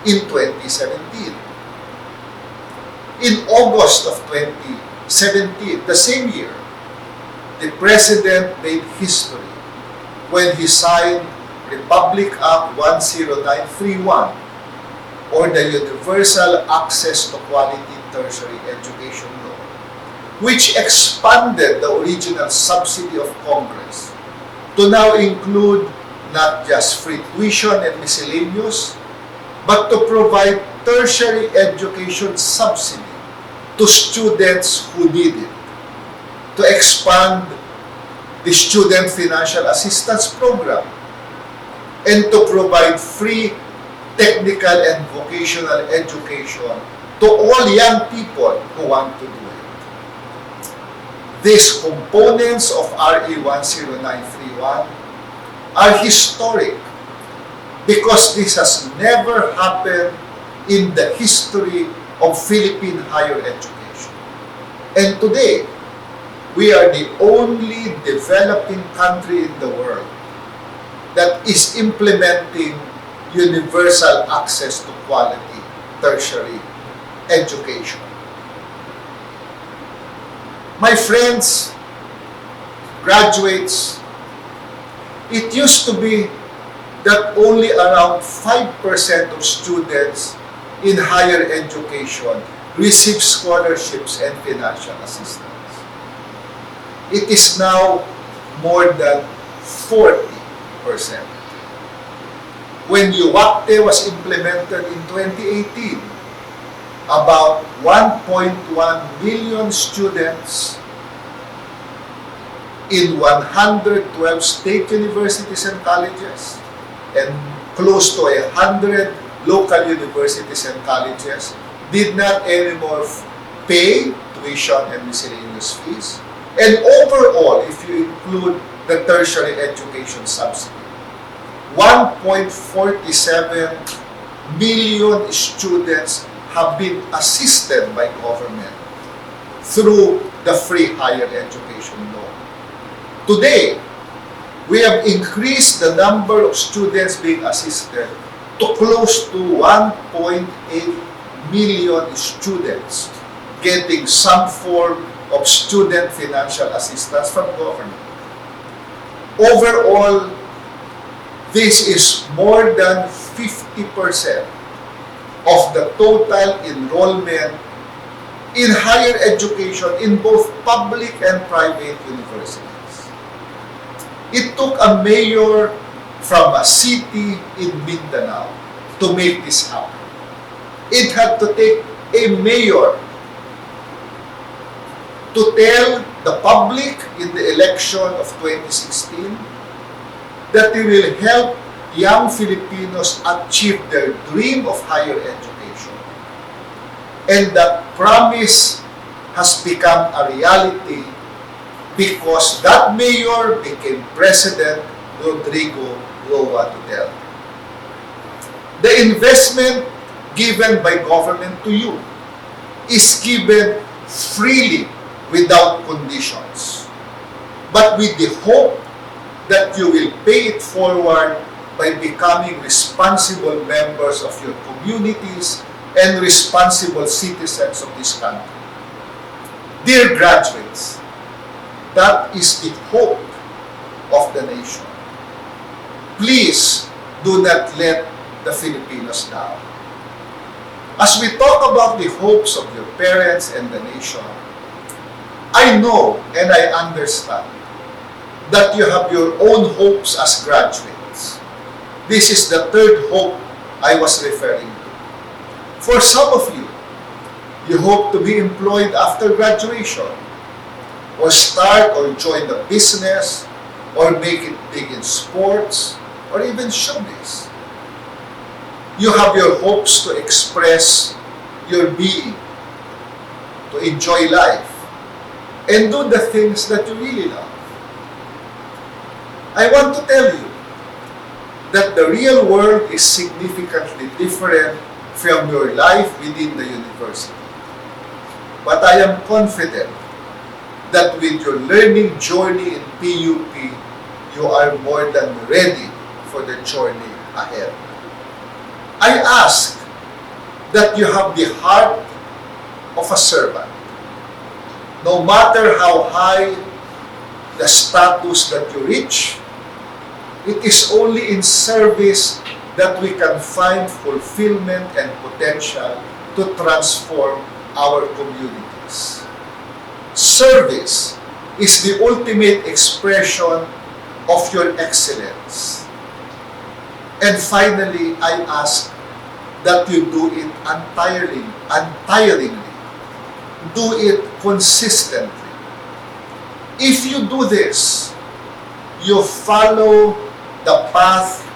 P: in 2017. In August of 2017, the same year, the President made history when he signed Republic Act 10931, or the Universal Access to Quality Tertiary Education Law, which expanded the original subsidy of Congress to now include not just free tuition and miscellaneous, but to provide tertiary education subsidy to students who need it, to expand the Student Financial Assistance Program, and to provide free technical and vocational education to all young people who want to do it. These components of RA 10931 are historic because this has never happened in the history of Philippine higher education. And today, we are the only developing country in the world that is implementing universal access to quality tertiary education. My friends, graduates, it used to be that only around 5% of students in higher education receive scholarships and financial assistance. It is now more than 40%. When UACTE was implemented in 2018, about 1.1 million students in 112 state universities and colleges and close to 100 local universities and colleges did not anymore pay tuition and miscellaneous fees. And overall, if you include the tertiary education subsidy, 1.47 million students have been assisted by government through the free higher education law. Today, we have increased the number of students being assisted to close to 1.8 million students getting some form of student financial assistance from government. Overall, this is more than 50% of the total enrollment in higher education in both public and private universities. It took a mayor from a city in Mindanao to make this happen. It had to take a mayor to tell the public in the election of 2016 that they will help young Filipinos achieve their dream of higher education. And that promise has become a reality because that mayor became President Rodrigo Roa Duterte. The investment given by government to you is given freely without conditions, but with the hope that you will pay it forward by becoming responsible members of your communities and responsible citizens of this country. Dear graduates, that is the hope of the nation. Please do not let the Filipinos down. As we talk about the hopes of your parents and the nation, I know and I understand that you have your own hopes as graduates. This is the third hope I was referring to. For some of you, you hope to be employed after graduation, or start or join the business, or make it big in sports, or even showbiz. You have your hopes to express your being, to enjoy life, and do the things that you really love. I want to tell you that the real world is significantly different from your life within the university. But I am confident that with your learning journey in PUP, you are more than ready for the journey ahead. I ask that you have the heart of a servant. No matter how high the status that you reach, it is only in service that we can find fulfillment and potential to transform our communities. Service is the ultimate expression of your excellence. And finally, I ask that you do it untiringly, do it consistently. If you do this, you follow the path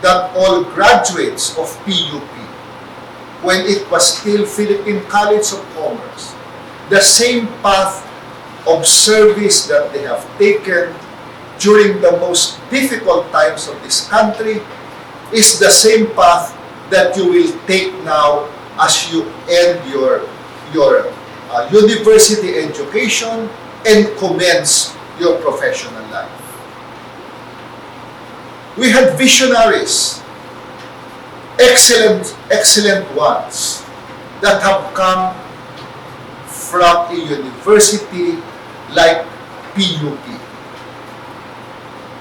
P: that all graduates of PUP, when it was still Philippine College of Commerce, the same path of service that they have taken during the most difficult times of this country is the same path that you will take now as you end your university education and commence your professional life. We had visionaries, excellent ones, that have come from a university like PUP.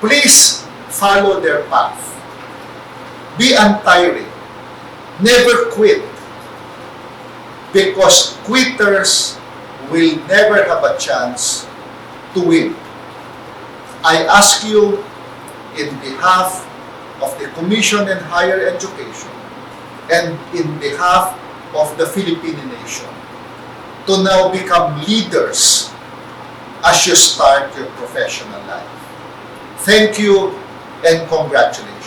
P: Please follow their path. Be untiring. Never quit. Because quitters will never have a chance to win. I ask you, in behalf of the Commission on Higher Education and in behalf of the Philippine nation, to now become leaders as you start your professional life. Thank you and congratulations.